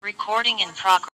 Recording in progress.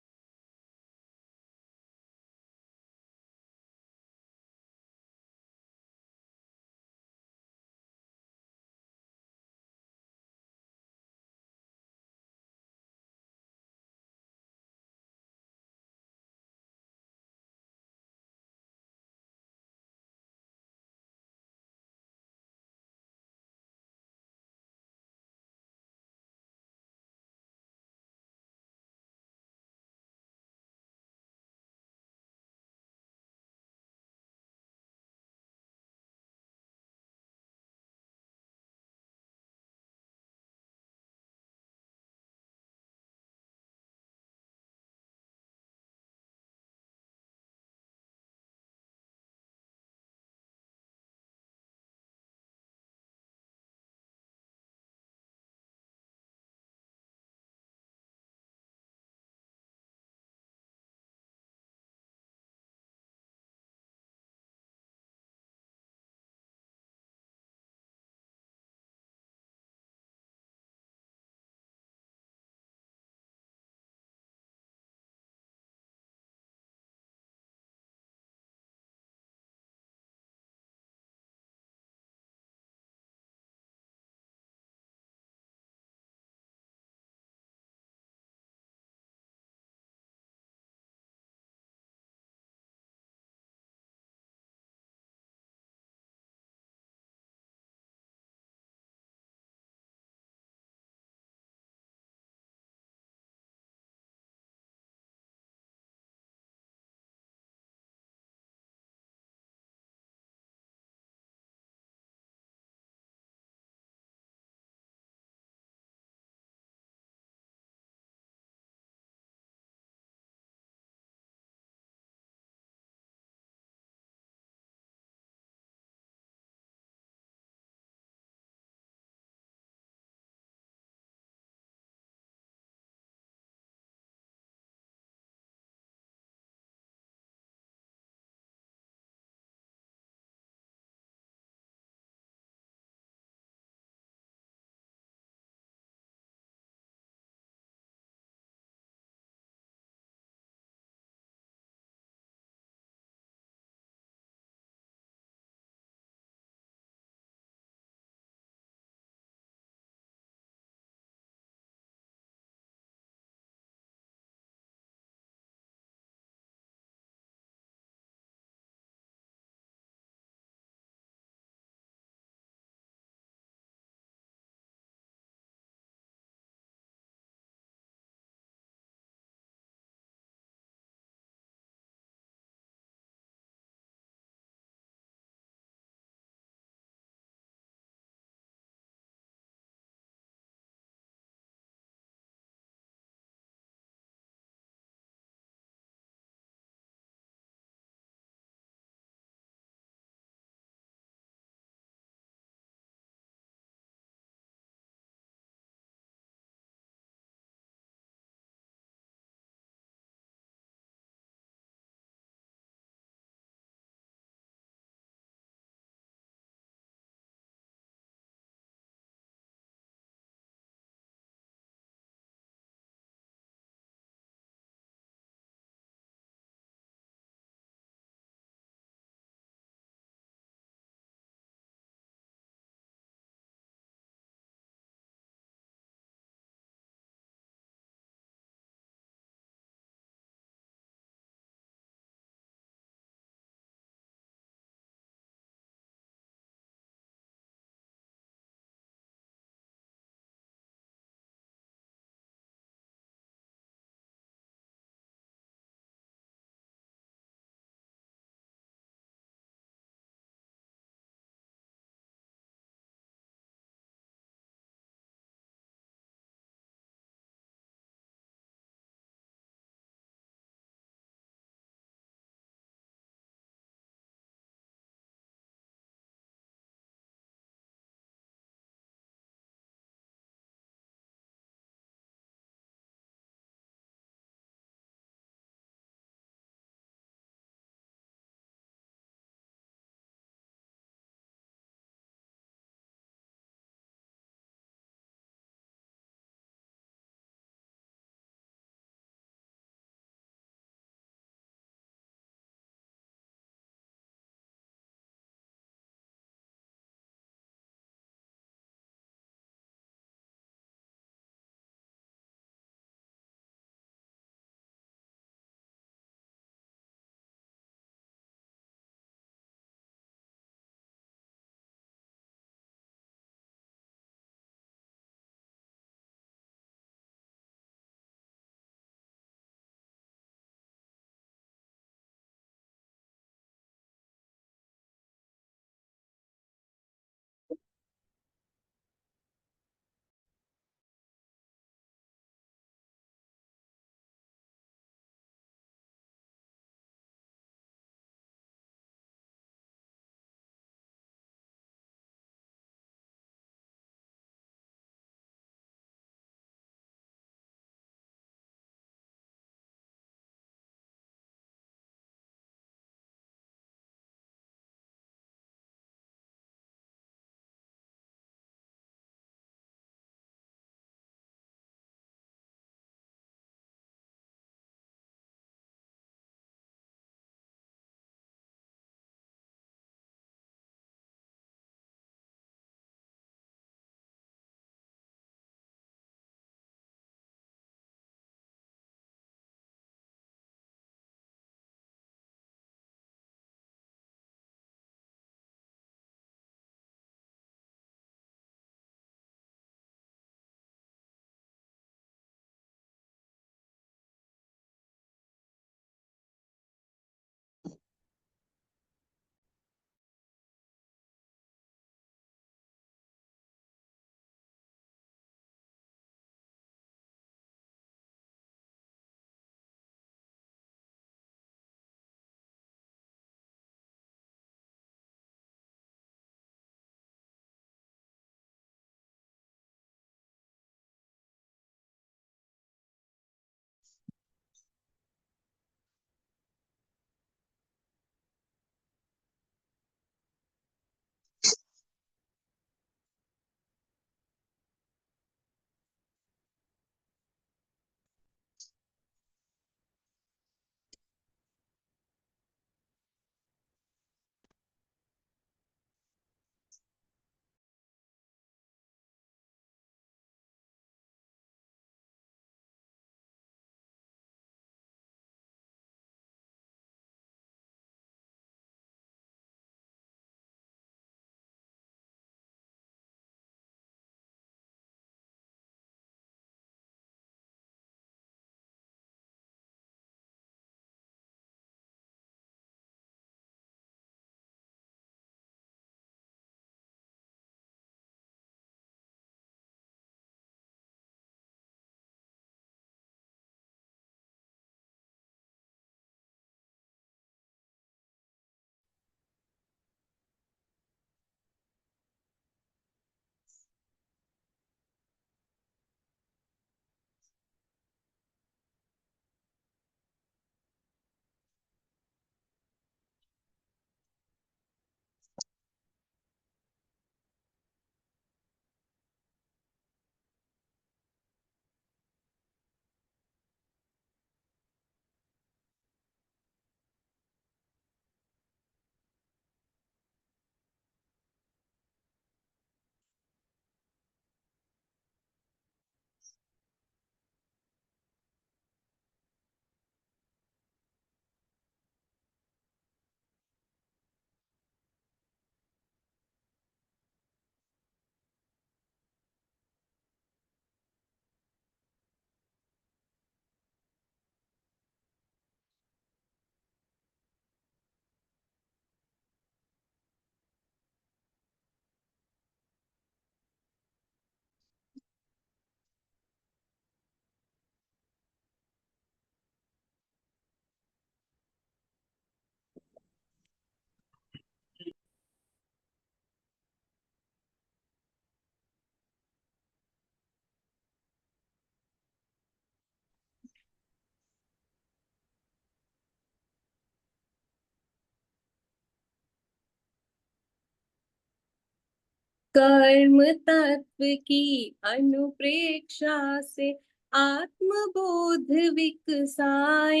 कर्म तत्व की अनुप्रेक्षा से आत्मबोध विकसाए,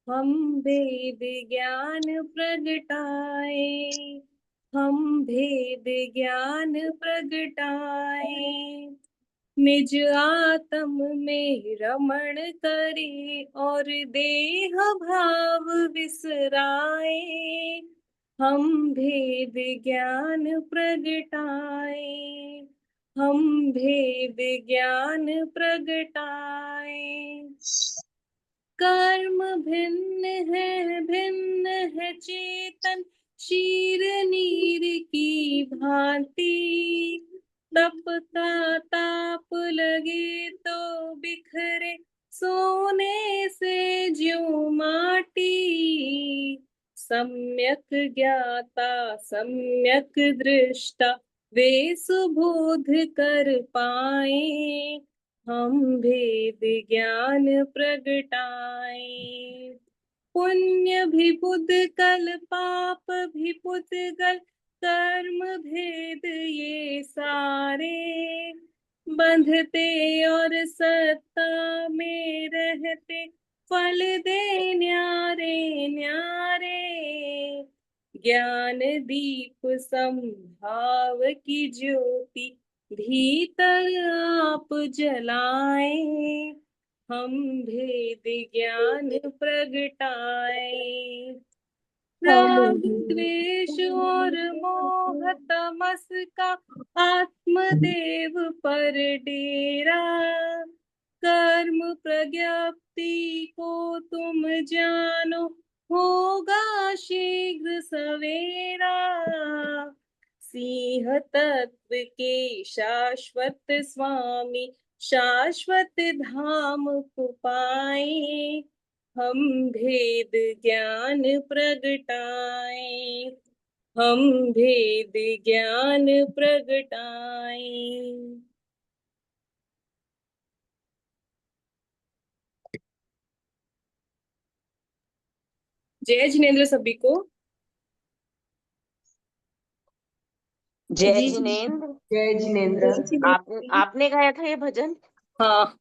हम भेद ज्ञान प्रगटाए, हम भेद ज्ञान प्रगटाए। निज आत्म में रमण करे और देह भाव विसराए, हम भेद ज्ञान प्रगटाए, हम भेद ज्ञान प्रगटाए। कर्म भिन्न है चेतन शीर नीर की भांति, तपता ताप लगे तो बिखरे सोने से ज्यों माटी, सम्यक ज्ञाता सम्यक दृष्टा वे सुबोध कर पाए, हम भेद ज्ञान प्रगटाए। पुण्य भी पुद्गल पाप भी पुद्गल, कर्म भेद ये सारे, बंधते और सत्ता में रहते फल दे न्यारे न्यारे, ज्ञान दीप संभाव की ज्योति भीतर आप जलाए, हम भेद ज्ञान प्रगटाए। राग द्वेष और मोह तमस का आत्मदेव पर डेरा, कर्म प्रज्ञप्ति को तुम जानो होगा शीघ्र सवेरा, सिंह तत्व के शाश्वत स्वामी शाश्वत धाम को पाए, हम भेद ज्ञान प्रगटाए, हम भेद ज्ञान प्रगटाए। जय जिनेन्द्र सभी को। जय जिनेन्द्र। जय जिनेन्द्र। आपने गाया था ये भजन? हाँ,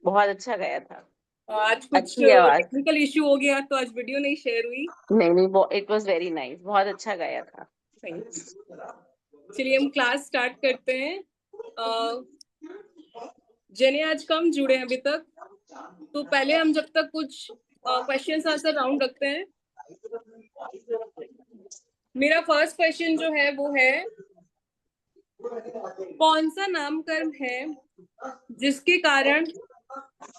बहुत अच्छा गाया था। आज कुछ अच्छी आवाज। टेक्निकल इश्यू हो गया तो आज वीडियो नहीं शेयर हुई। नहीं, इट वाज वेरी नाइस, बहुत अच्छा गाया था। चलिए हम क्लास स्टार्ट करते हैं। जने आज कम जुड़े हैं अभी तक, तो पहले हम जब तक कुछ क्वेश्चन आंसर राउंड रखते हैं। मेरा फर्स्ट क्वेश्चन जो है वो है, कौन सा नामकर्म है जिसके कारण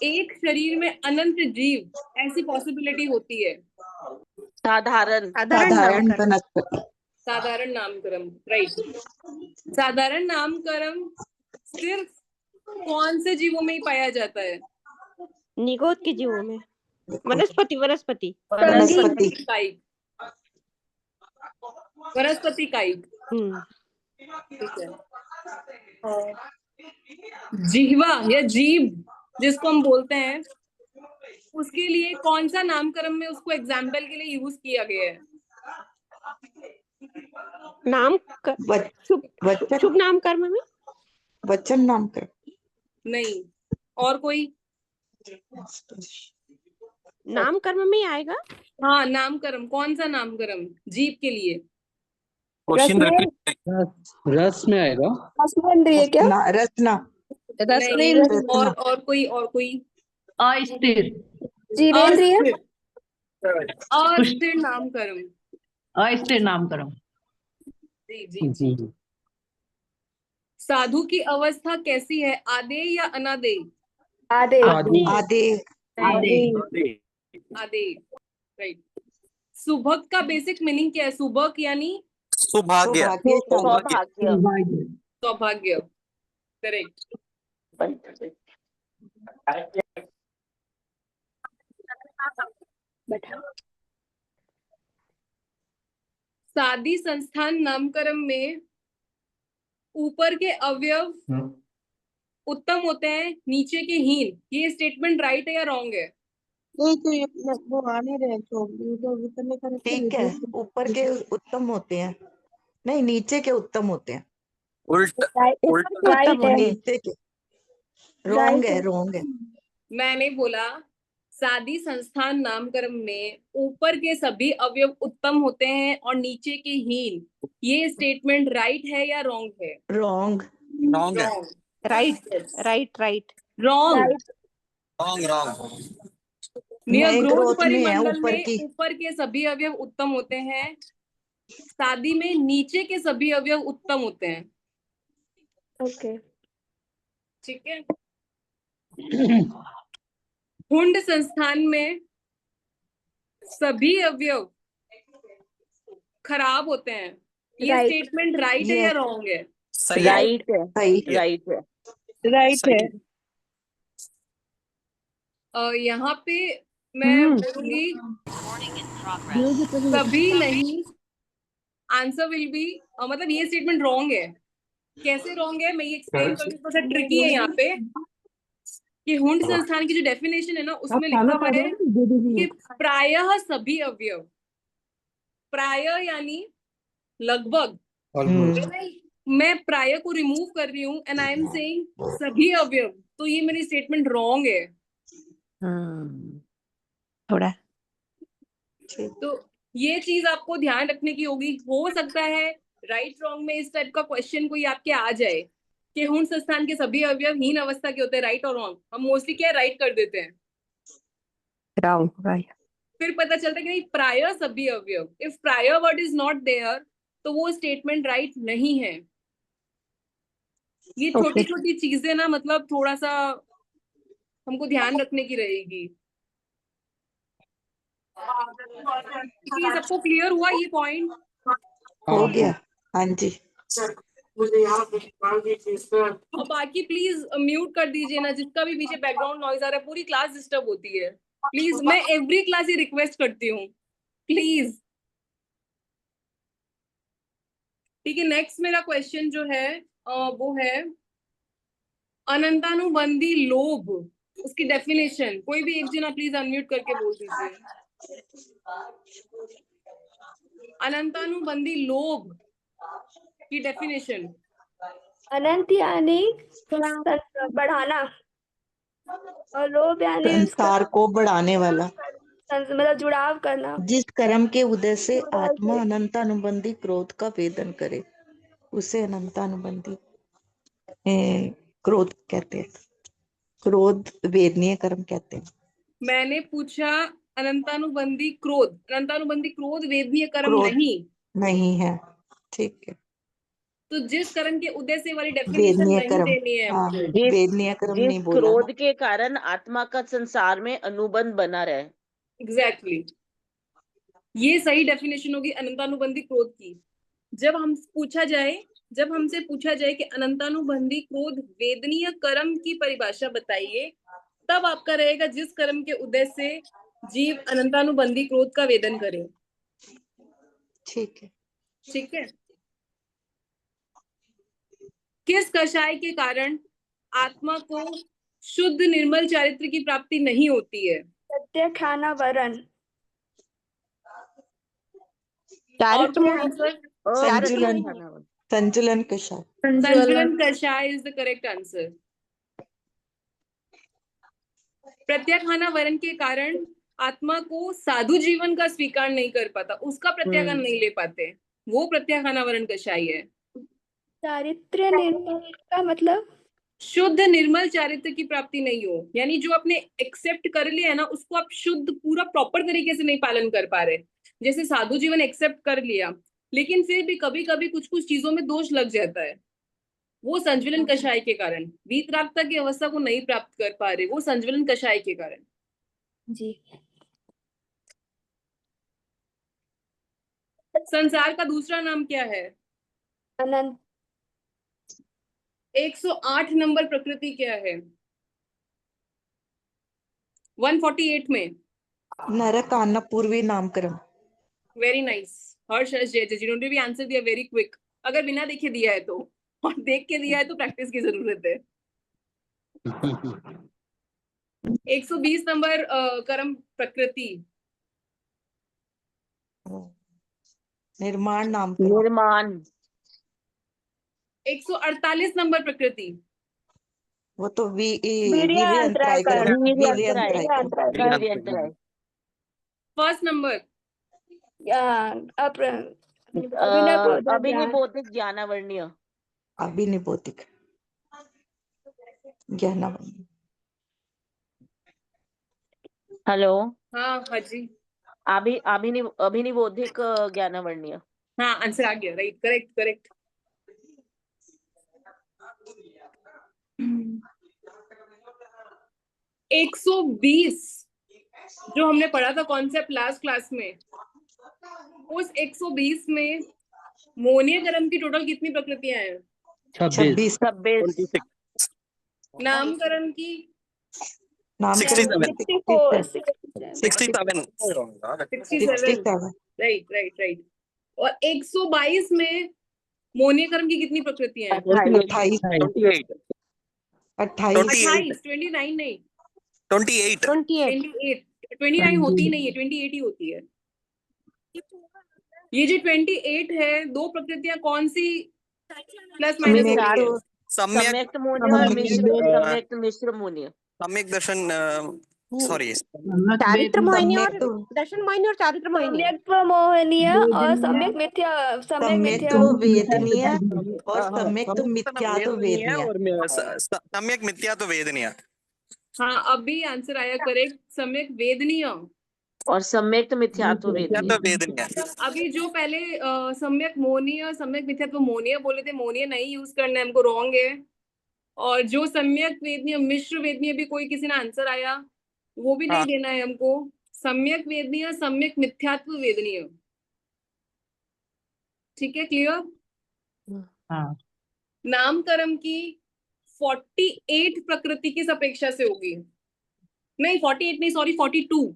एक शरीर में अनंत जीव ऐसी पॉसिबिलिटी होती है? साधारण नामकर्म, राइट। साधारण नामकर्म सिर्फ कौन से जीवों में ही पाया जाता है? निगोद के जीवों में। वनस्पति कायिक। ठीक है। जिह्वा या जीभ जिसको हम बोलते हैं, उसके लिए कौन सा नामकरण में उसको एग्जाम्पल के लिए यूज किया गया है? शुभ नामकर्म में, वचन नामकर्म नहीं, और कोई नामकर्म में आएगा। हाँ, नामकर्म, कौन सा नामकर्म जीव के लिए? रस में आएगा। क्या रचना? नहीं, और कोई अस्थिर नामकर्म। अस्थिर नामकर्म। जी। साधु की अवस्था कैसी है, आदेय या अनादेय? आदेय। राइट। सुभग का बेसिक मीनिंग क्या है? सुभग यानी सौभाग्य। सौभाग्य, करेक्ट। सादी संस्थान नामकरण में ऊपर के अवयव उत्तम होते हैं, नीचे के हीन, ये स्टेटमेंट राइट है या रॉन्ग है? वो आने रहे ठीक है, ऊपर के उत्तम होते हैं, नहीं नीचे के उत्तम होते हैं। उल्टा राइट उल्टा राइट है नीचे के राइट है रॉन्ग है मैंने बोला सादी संस्थान नामकरण में ऊपर के सभी अवयव उत्तम होते हैं और नीचे के हीन। ये स्टेटमेंट राइट है या रॉन्ग है? रॉन्ग रॉन्ग है। Wrong. Right right right wrong. Right wrong wrong. Near नए ग्रोथ ग्रोथ में है परिमंडल ऊपर में की ऊपर के सभी अवयव उत्तम होते हैं, शादी में नीचे के सभी अवयव उत्तम होते हैं। ओके ठीक है। हुंड संस्थान में सभी अवयव खराब होते हैं। ये राइट स्टेटमेंट राइट है या यस रॉन्ग है? सही है। राइट है सही राइट है राइट है सही यहाँ पे मैं बोलूंगी सभी नहीं, आंसर विल बी, मतलब ये स्टेटमेंट रॉन्ग है। कैसे रॉन्ग है मैं ये एक्सप्लेन करूंगी, थोड़ा सा ट्रिकी है यहाँ पे। कि हुंड संस्थान की जो डेफिनेशन है ना उसमें लिखा हुआ है कि प्रायः सभी अवयव, प्रायः यानी लगभग, मैं प्रायः को रिमूव कर रही हूँ एंड आई एम सेइंग सभी अवयव, तो ये मेरी स्टेटमेंट रॉन्ग है। थोड़ा तो ये चीज आपको ध्यान रखने की होगी। हो सकता है राइट रॉन्ग में इस टाइप का क्वेश्चन कोई आपके आ जाए कि हुंड संस्थान के सभी अवयव हीन अवस्था के होते हैं, राइट और रॉन्ग। हम मोस्टली क्या राइट कर देते हैं, राइट फिर पता चलता है कि नहीं प्राय सभी अवयव, इफ प्राय वर्ड इज नॉट देयर तो वो स्टेटमेंट राइट नहीं है। ये छोटी ओके छोटी चीजें ना मतलब थोड़ा सा हमको ध्यान रखने की रहेगी। ठीक है, ये सबको क्लियर हुआ ये पॉइंट? हो गया हाँ जी और बाकी प्लीज म्यूट कर दीजिए ना, जिसका भी पीछे बैकग्राउंड नॉइज आ रहा है, पूरी क्लास डिस्टर्ब होती है। प्लीज, मैं एवरी क्लास ही रिक्वेस्ट करती हूँ, प्लीज। ठीक है, नेक्स्ट मेरा क्वेश्चन जो है वो है अनंतानुबंधी लोभ, उसकी डेफिनेशन कोई भी एक जना प्लीज अनम्यूट करके बोल दीजिए। अनंतानुबंधी लोभ की डेफिनेशन। अनंत यानी बढ़ाना और लोभ यानी उसका संसार को बढ़ाने वाला मतलब जुड़ाव करना। जिस कर्म के उदय से आत्मा अनंतानुबंधी क्रोध का वेदन करे उसे अनंतानुबंधी क्रोध कहते हैं, क्रोध वेदनीय कर्म कहते हैं। मैंने पूछा अनंतानुबंधी क्रोध, अनंतानुबंधी क्रोध वेदनीय कर्म क्रोध नहीं। नहीं है, ठीक है, तो जिस कर्म के उदय से वाली डेफिनेशन वेदनीय नहीं कर्म, देनी है हाँ हमको। जिस वेदनीय कर्म जिस नहीं बोला ना। क्रोध के कारण आत्मा का संसार में अनुबंध बना रहे। एग्जैक्टली ये सही डेफिनेशन होगी अनंतानुबंधी क्रोध की। जब हमसे पूछा जाए कि अनंतानुबंधी क्रोध वेदनीय कर्म की परिभाषा बताइए, तब आपका रहेगा जिस कर्म के उदय से जीव अनंतानुबंधी क्रोध का वेदन करे। ठीक है, ठीक है। किस कषाय के कारण आत्मा को शुद्ध निर्मल चारित्र की प्राप्ति नहीं होती है? प्रत्यक्षाना वरण और कोई चारित्र आंसर? संतुलन, अप्रत्यक्ष संतुलन कषाय, संतुलन कषाय इज द करेक्ट आंसर। प्रत्याखाना वरण के कारण आत्मा को साधु जीवन का स्वीकार नहीं कर पाता, उसका प्रत्याखान नहीं ले पाते, वो प्रत्याखाना वरण कषाय है। चारित्र निर्मल का मतलब शुद्ध निर्मल चारित्र की प्राप्ति नहीं हो, यानी जो आपने एक्सेप्ट कर लिया है ना उसको आप शुद्ध पूरा प्रॉपर तरीके से नहीं पालन कर पा रहे। जैसे साधु जीवन एक्सेप्ट कर लिया, लेकिन फिर भी कभी कभी कुछ कुछ चीजों में दोष लग जाता है, वो संज्वलन कषाय के कारण। वीतरागता की अवस्था को नहीं प्राप्त कर पा रहे, वो संज्वलन कषाय के कारण। जी संसार का दूसरा नाम क्या है? अनंत 108 नंबर प्रकृति क्या है? 148 में। नरक आना पूर्वी नामकरण। वेरी नाइस हर्ष जय, जिन्होंने भी आंसर दिया वेरी क्विक। अगर बिना देखे दिया है तो, और देख के दिया है तो प्रैक्टिस की जरूरत है। 120 नंबर कर्म प्रकृति। निर्माण नामकरण। निर्माण 148 नंबर प्रकृति। वो तो वीर्य अंतराय वीर्यंतराय करण। वीर्यंतराय वीर्यंतराय। फर्स्ट नंबर अभिनिबोधिक ज्ञानावर्ण्य। अभिनिबोधिक ज्ञानावर्ण्य। हेलो। हाँ हाँ जी। अभिनिबोधिक ज्ञानावर्ण्य। हाँ आंसर आ गया, राइट, करेक्ट करेक्ट। 120 जो हमने पढ़ा था कॉन्सेप्ट लास्ट क्लास में, उस 120 में मोनीय क्रम की टोटल कितनी प्रकृतियां हैं? 26 26। नामकरण की 67 67, 67 राइट राइट राइट। और 122 में मोनीय क्रम की कितनी प्रकृतियां हैं? 28 28 28, 29 नहीं, 28 28, 29 होती नहीं है, 28 ही होती है। ये जो 28 है, दो प्रकृतियां कौन सी प्लस माइनस हो रही है? सम्यक्त मोनीय और सम्यक्त मिश्र मोनीय। सम्यक दर्शन सॉरी चारित्र मोहिनी और सम्यक दर्शन मोहिनी और चारित्र मोहिनी। मोहनीय और सम्यक मिथ्या, सम्यक मिथ्या वेदनीय और सम्यक मिथ्या तो वेदनीय। और सम्यक मिथ्या तो वेदनीय। हाँ अभी आंसर आया करेक्ट, सम्यक वेदनीय और सम्यक्त मिथ्यात्व वेदनीय। अभी जो पहले सम्यक मोनीय सम्यक मिथ्यात्व मोनीय बोले थे, मोनीय नहीं यूज करना है हमको, रॉन्ग है। और जो सम्यक वेदनीय मिश्र वेदनीय भी कोई किसी ने आंसर आया, वो भी नहीं देना है हमको। सम्यक वेदनीय सम्यक मिथ्यात्व वेदनीय, ठीक है, क्लियर? हाँ। नामकरण की 48 प्रकृति किस अपेक्षा से होगी? नहीं 48 नहीं, सॉरी 42।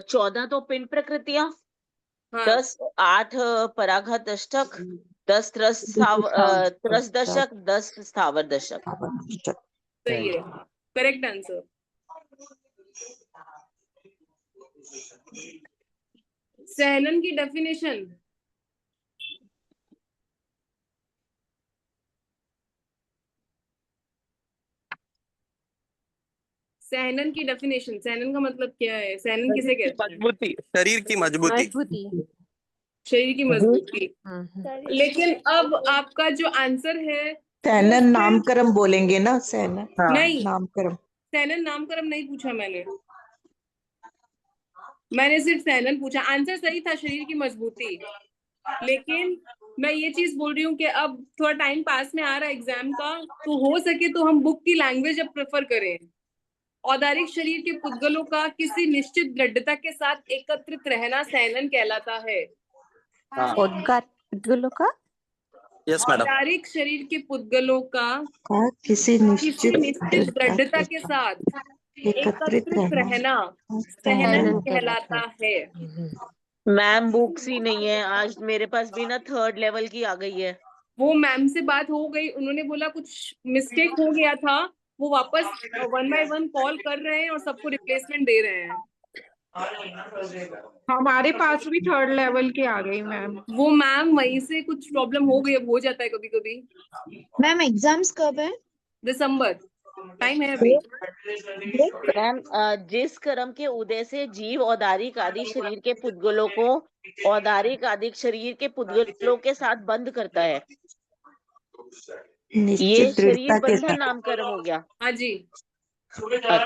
14 तो पिंड प्रकृतियां, हाँ 10 8 पराघात अष्टक, 10 त्रस दशक, 10 स्थावर दशक। सही है, करेक्ट आंसर। सहनन की डेफिनेशन। सहनन की डेफिनेशन, सहनन का मतलब क्या है? सहनन किसे कहते हैं? मजबूती, शरीर की मजबूती। शरीर की मजबूती। लेकिन अब आपका जो आंसर है, सहनन नामकरण बोलेंगे ना, सहनन नहीं, नामकरण। सहनन नामकरण नहीं पूछा मैंने सिर्फ सहनन पूछा। आंसर सही था, शरीर की मजबूती। लेकिन मैं ये चीज बोल रही हूँ कि अब थोड़ा टाइम पास में आ रहा है एग्जाम का, तो हो सके तो हम बुक की लैंग्वेज अब प्रेफर करें। औदारिक शरीर के पुद्गलों का किसी निश्चित दृढ़ता के साथ एकत्रित रहना सहनन कहलाता है। पुद्गलों का, यस मैडम। औदारिक शरीर के पुद्गलों का किसी निश्चित दृढ़ता के साथ एकत्रित रहना सहनन कहलाता है। मैम बुक्स ही नहीं है आज मेरे पास भी ना, 3rd लेवल की आ गई है। वो मैम से बात हो गई, उन्होंने बोला कुछ मिस्टेक हो गया था, वो वापस 1 by 1 कॉल कर रहे हैं और सबको रिप्लेसमेंट दे रहे हैं। हमारे पास भी 3rd लेवल की आ गई मैम। वो मैम वहीं से कुछ प्रॉब्लम हो गई, अब हो जाता है कभी कभी। मैम एग्जाम्स कब है? दिसंबर, टाइम है अभी। मैम जिस क्रम के उदय से जीव औदारिक आदि शरीर के पुद्गलों को औदारिक आदि शरीर के पुद्गलों के साथ बंद करता है, ये शरीर बंधन नामकरण हो गया। हाँ जी। अच्छा,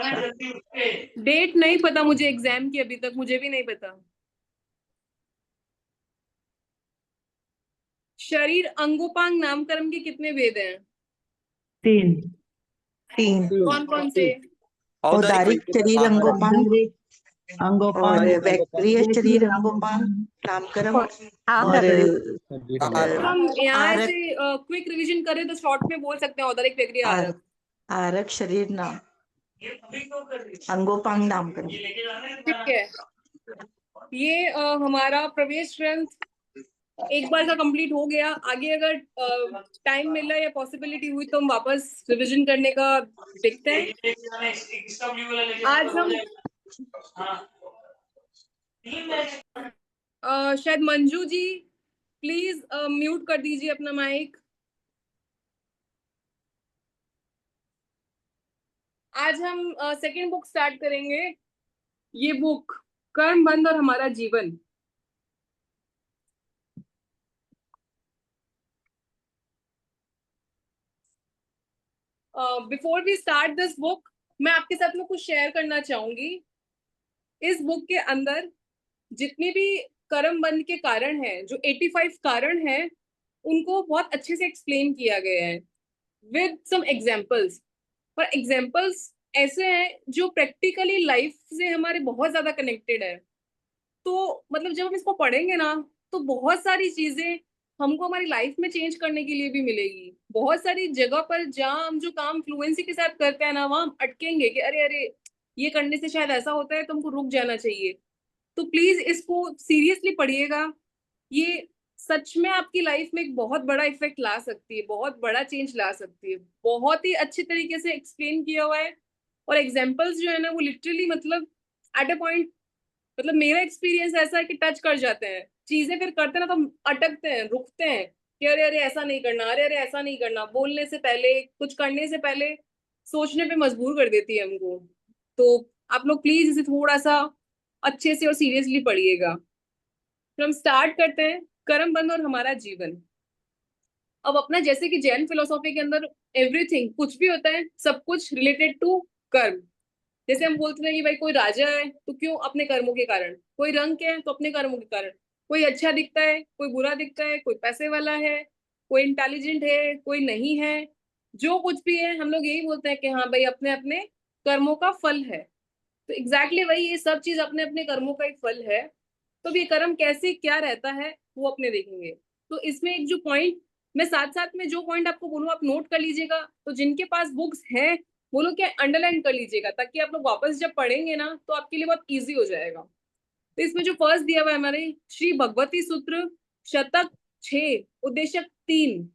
डेट नहीं पता मुझे एग्जाम की, अभी तक मुझे भी नहीं पता। शरीर अंगोपांग नामकरण के कितने भेद हैं? 3। कौन कौन से? औदारिक शरीर अंगोपांग और अंगोपांग, वैक्ट्रीय शरीर अंगोपांग नामकरण और हम यहाँ से क्विक रिवीजन करें तो शॉर्ट में बोल सकते हैं औदारिक वैक्ट्रीय आरक। आरक शरीर नाम अंगोपांग नामकरण। ठीक है, ये हमारा प्रवेश ग्रंथ एक बार का कंप्लीट हो गया। आगे अगर टाइम मिला या पॉसिबिलिटी हुई तो हम वापस रिवीजन करने का देखते हैं। आज हम शायद मंजू जी प्लीज म्यूट कर दीजिए अपना माइक। आज हम सेकंड बुक स्टार्ट करेंगे। ये बुक कर्म बंध और हमारा जीवन। Before we start this book, मैं आपके साथ में कुछ शेयर करना चाहूंगी। इस बुक के अंदर जितनी भी कर्म बंध के कारण हैं, जो 85 कारण हैं, उनको बहुत अच्छे से एक्सप्लेन किया गया है विद सम एग्जांपल्स। और एग्जांपल्स ऐसे हैं जो प्रैक्टिकली लाइफ से हमारे बहुत ज्यादा कनेक्टेड है। तो मतलब जब हम इसको पढ़ेंगे ना, तो बहुत सारी चीजें हमको हमारी लाइफ में चेंज करने के लिए भी मिलेगी। बहुत सारी जगह पर जहाँ हम जो काम फ्लुएंसी के साथ करते हैं ना, वहाँ हम अटकेंगे कि अरे अरे ये करने से शायद ऐसा होता है, तो हमको रुक जाना चाहिए। तो प्लीज इसको सीरियसली पढ़िएगा। ये सच में आपकी लाइफ में एक बहुत बड़ा इफेक्ट ला सकती है, बहुत बड़ा चेंज ला सकती है। बहुत ही अच्छे तरीके से एक्सप्लेन किया हुआ है। और एग्जाम्पल्स जो है ना, वो लिटरली मतलब एट अ पॉइंट, मतलब मेरा एक्सपीरियंस ऐसा है कि टच कर जाते हैं चीजें, फिर करते हैं ना तो हम अटकते हैं, रुकते हैं कि अरे अरे ऐसा नहीं करना, अरे अरे ऐसा नहीं करना। बोलने से पहले, कुछ करने से पहले सोचने पे मजबूर कर देती है हमको। तो आप लोग प्लीज इसे थोड़ा सा अच्छे से और सीरियसली पढ़िएगा। फिर हम स्टार्ट करते हैं, कर्म बंध और हमारा जीवन। अब अपना जैसे कि जैन फिलोसॉफी के अंदर एवरीथिंग, कुछ भी होता है, सब कुछ रिलेटेड टू कर्म। जैसे हम बोलते हैं कि भाई कोई राजा है तो क्यों? अपने कर्मों के कारण। कोई रंग के है तो अपने कर्मों के कारण। कोई अच्छा दिखता है, कोई बुरा दिखता है, कोई पैसे वाला है, कोई इंटेलिजेंट है, कोई नहीं है। जो कुछ भी है, हम लोग यही बोलते हैं कि हाँ भाई अपने अपने कर्मों का फल है। तो एग्जैक्टली वही, ये सब चीज अपने अपने कर्मों का एक फल है। तो ये कर्म कैसे क्या रहता है वो अपने देखेंगे। तो इसमें एक जो पॉइंट, मैं साथ साथ में जो पॉइंट आपको बोलूँ आप नोट कर लीजिएगा। तो जिनके पास बुक्स हैं वो लोग क्या अंडरलाइन कर लीजिएगा, ताकि आप लोग वापस जब पढ़ेंगे ना तो आपके लिए बहुत इजी हो जाएगा। तो इसमें जो फर्स्ट दिया हुआ है हमारे श्री भगवती सूत्र शतक 6 उद्देश्य 3,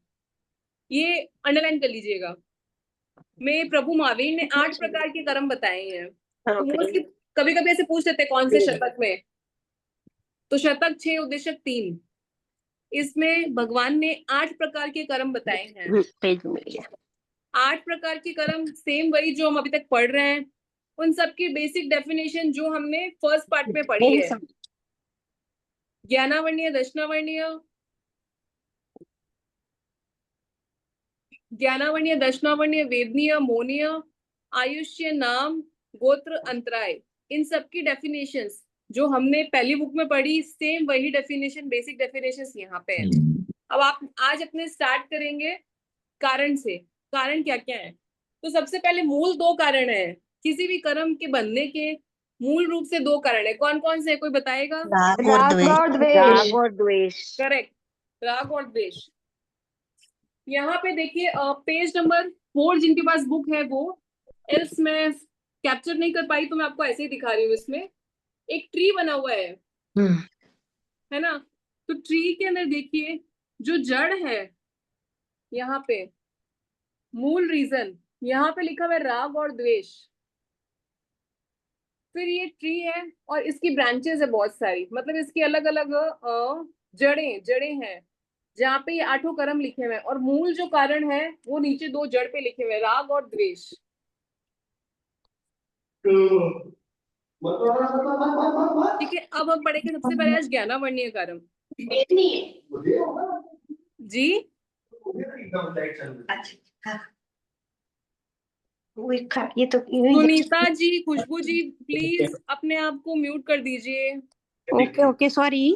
ये अंडरलाइन कर लीजिएगा। में प्रभु महावीर ने 8 प्रकार के कर्म बताए हैं। तो मोस्टली कभी कभी ऐसे पूछ लेते हैं कौन से शतक में, तो शतक 6 उद्देश्य 3, इसमें भगवान ने 8 प्रकार के कर्म बताए हैं। 8 प्रकार के कर्म सेम वही जो हम अभी तक पढ़ रहे हैं, उन सब की बेसिक डेफिनेशन जो हमने फर्स्ट पार्ट में पढ़ी है। ज्ञानावर्णीय, दशनावर्णीय, ज्ञानावर्णीय, दशनावर्णीय, वेदनीय, मोनीय, आयुष्य, नाम, गोत्र, अंतराय, इन सब की डेफिनेशंस जो हमने पहली बुक में पढ़ी, सेम वही डेफिनेशन, बेसिक डेफिनेशंस यहाँ पे है। अब आप आज अपने स्टार्ट करेंगे कारण से। कारण क्या क्या है? तो सबसे पहले मूल 2 कारण है किसी भी कर्म के बनने के। मूल रूप से 2 कारण है। कौन कौन से? कोई बताएगा? राग और द्वेष। राग और द्वेष। करेक्ट, राग और द्वेष। यहाँ पे देखिए पेज नंबर 4 जिनके पास बुक है वो, एल्स मैं कैप्चर नहीं कर पाई तो मैं आपको ऐसे ही दिखा रही हूँ। इसमें एक ट्री बना हुआ है ना? तो ट्री के अंदर देखिए जो जड़ है, यहाँ पे मूल रीजन यहाँ पे लिखा हुआ है राग और द्वेष। फिर ये ट्री है और इसकी ब्रांचेस है बहुत सारी, मतलब इसकी अलग अलग जड़ें हैं, जहाँ पे ये 8 कर्म लिखे हुए हैं। और मूल जो कारण है वो नीचे 2 जड़ पे लिखे हुए हैं, राग और द्वेष। ठीक है, अब हम पढ़ेंगे सबसे पहले आज ज्ञानावर्णीय कर्म। जी ये तो सुनीता जी, खुशबू जी, प्लीज अपने आप को म्यूट कर दीजिए। Okay okay sorry.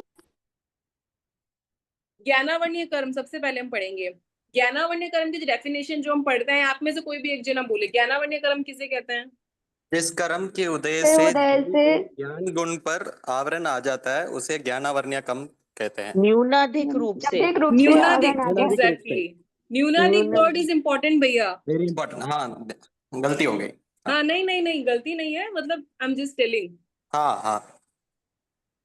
ज्ञानावर्णीय कर्म सबसे पहले हम पढ़ेंगे। ज्ञानावर्णीय कर्म की डेफिनेशन जो हम पढ़ते हैं, आप में से कोई भी एक जना बोले ज्ञानावर्णीय कर्म किसे कहते हैं? जिस कर्म के उदय से से उदय से ज्ञान गुण पर आवरण आ जाता है उसे ज्ञानावर्ण्य कर्म कहते हैं। न्यूनाधिक रूप से। शब्दिक रूप से न्यूनाधिक, आवरण आ जाता है। एग्जैक्टली। न्यूनाधिक वर्ड इज इम्पोर्टेंट भैया। Very important. हाँ, गलती हो गई। हाँ नहीं नहीं नहीं, गलती नहीं है, मतलब आई एम जस्ट टेलिंग। हाँ हाँ,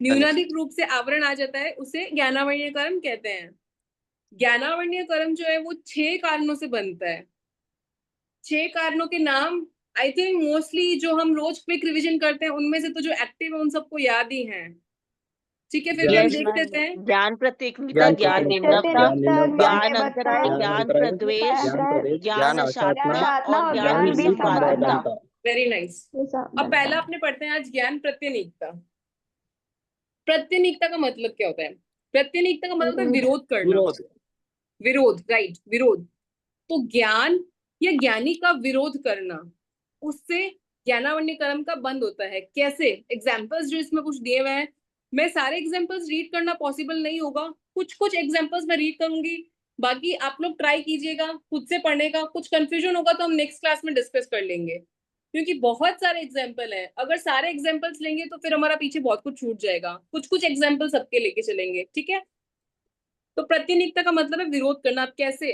न्यूनाधिक रूप से आवरण आ जाता है उसे ज्ञानावर्णीय कर्म कहते हैं। ज्ञानावर्णीय कर्म जो है वो 6 कारणों से बनता है। 6 कारणों के नाम आई थिंक मोस्टली जो हम रोज क्विक रिवीजन करते हैं उनमें से तो जो एक्टिव है उन सबको याद ही है। ठीक है, फिर भी हम यस देख मैम, लेते हैं। ज्ञान प्रतिनिधिता, ज्ञान ज्ञान प्रतिनिधिता, निर्णवता, ज्ञान निर्णवता, ज्ञान अंतराय, ज्ञान ज्ञान अंतराय, प्रद्वेष, ज्ञान प्रदेश, ज्ञान आशात्मक, अशात्मा और ज्ञान ज्ञान विसंपादनता। विसंपादनता। Very nice. अब पहला आपने पढ़ते हैं आज ज्ञान प्रत्यनीकता। प्रत्यनीकता का मतलब क्या होता है? प्रत्यनीकता का मतलब होता है विरोध करना। विरोध। विरोध, राइट, विरोध। तो ज्ञान या ज्ञानी का विरोध करना, उससे ज्ञानावन्य कर्म का बंद होता है। कैसे? एग्जाम्पल्स जो इसमें कुछ दिए हुए हैं, मैं सारे एग्जाम्पल्स रीड करना पॉसिबल नहीं होगा, कुछ कुछ एग्जाम्पल्स मैं रीड करूंगी, बाकी आप लोग ट्राई कीजिएगा खुद से पढ़ने का। कुछ कंफ्यूजन होगा तो हम नेक्स्ट क्लास में डिस्कस कर लेंगे, क्योंकि बहुत सारे एग्जाम्पल हैं। अगर सारे एग्जाम्पल्स लेंगे तो फिर हमारा पीछे बहुत कुछ छूट जाएगा। कुछ कुछ एग्जाम्पल सबके लेके चलेंगे, ठीक है? तो प्रतिनिधिता का मतलब है विरोध करना। आप कैसे?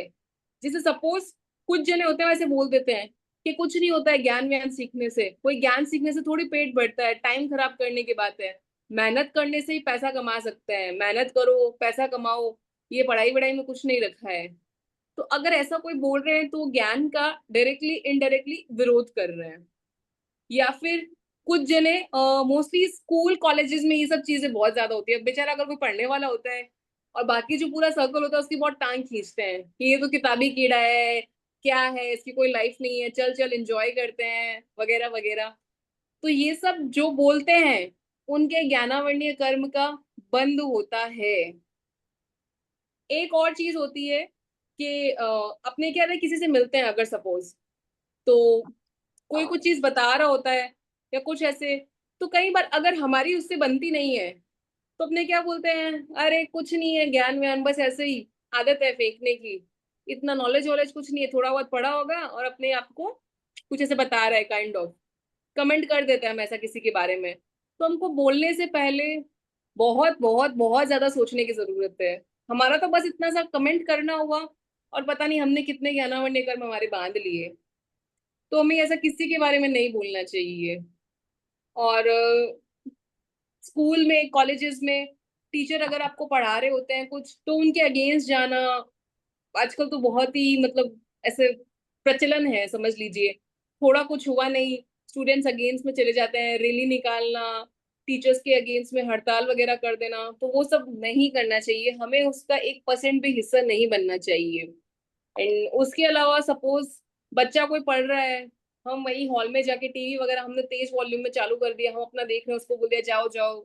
जैसे सपोज कुछ जने होते हैं वैसे बोल देते हैं कि कुछ नहीं होता है ज्ञान व्यान सीखने से, कोई ज्ञान सीखने से थोड़ी पेट बढ़ता है, टाइम खराब करने की बात है, मेहनत करने से ही पैसा कमा सकते हैं, मेहनत करो पैसा कमाओ, ये पढ़ाई वढ़ाई में कुछ नहीं रखा है। तो अगर ऐसा कोई बोल रहे हैं तो ज्ञान का डायरेक्टली इनडायरेक्टली विरोध कर रहे हैं। या फिर कुछ जने मोस्टली स्कूल कॉलेजेस में ये सब चीजें बहुत ज्यादा होती है। बेचारा अगर कोई पढ़ने वाला होता है और बाकी जो पूरा सर्कल होता है उसकी बहुत टांग खींचते हैं कि ये तो किताबी कीड़ा है, क्या है, इसकी कोई लाइफ नहीं है, चल चल एंजॉय करते हैं, वगैरह वगैरह। तो ये सब जो बोलते हैं उनके ज्ञानावरणीय कर्म का बंद होता है। एक और चीज होती है कि अपने क्या है, किसी से मिलते हैं अगर सपोज, तो कोई कुछ चीज बता रहा होता है या कुछ ऐसे, तो कई बार अगर हमारी उससे बनती नहीं है तो अपने क्या बोलते हैं, अरे कुछ नहीं है, ज्ञान व्यान बस ऐसे ही आदत है फेंकने की, इतना नॉलेज वॉलेज कुछ नहीं है, थोड़ा बहुत पढ़ा होगा और अपने आप को कुछ ऐसे बता रहा है, काइंड ऑफ कमेंट कर देते हैं हम ऐसा किसी के बारे में। तो हमको बोलने से पहले बहुत बहुत बहुत ज्यादा सोचने की जरूरत है। हमारा तो बस इतना सा कमेंट करना हुआ और पता नहीं हमने कितने ज्ञानावन्य कर्म हमारे बांध लिए। तो हमें ऐसा किसी के बारे में नहीं बोलना चाहिए। और स्कूल में कॉलेजेस में टीचर अगर आपको पढ़ा रहे होते हैं कुछ, तो उनके अगेंस्ट जाना आजकल तो बहुत ही मतलब ऐसे प्रचलन है, समझ लीजिए। थोड़ा कुछ हुआ नहीं, स्टूडेंट्स अगेंस्ट में चले जाते हैं, रैली निकालना, टीचर्स के अगेंस्ट में हड़ताल वगैरह कर देना, तो वो सब नहीं करना चाहिए। हमें उसका 1% भी हिस्सा नहीं बनना चाहिए। एंड उसके अलावा सपोज बच्चा कोई पढ़ रहा है, हम वही हॉल में जाके टीवी वगैरह हमने तेज वॉल्यूम में चालू कर दिया, हम अपना देख रहे हैं, उसको बोल दिया जाओ जाओ,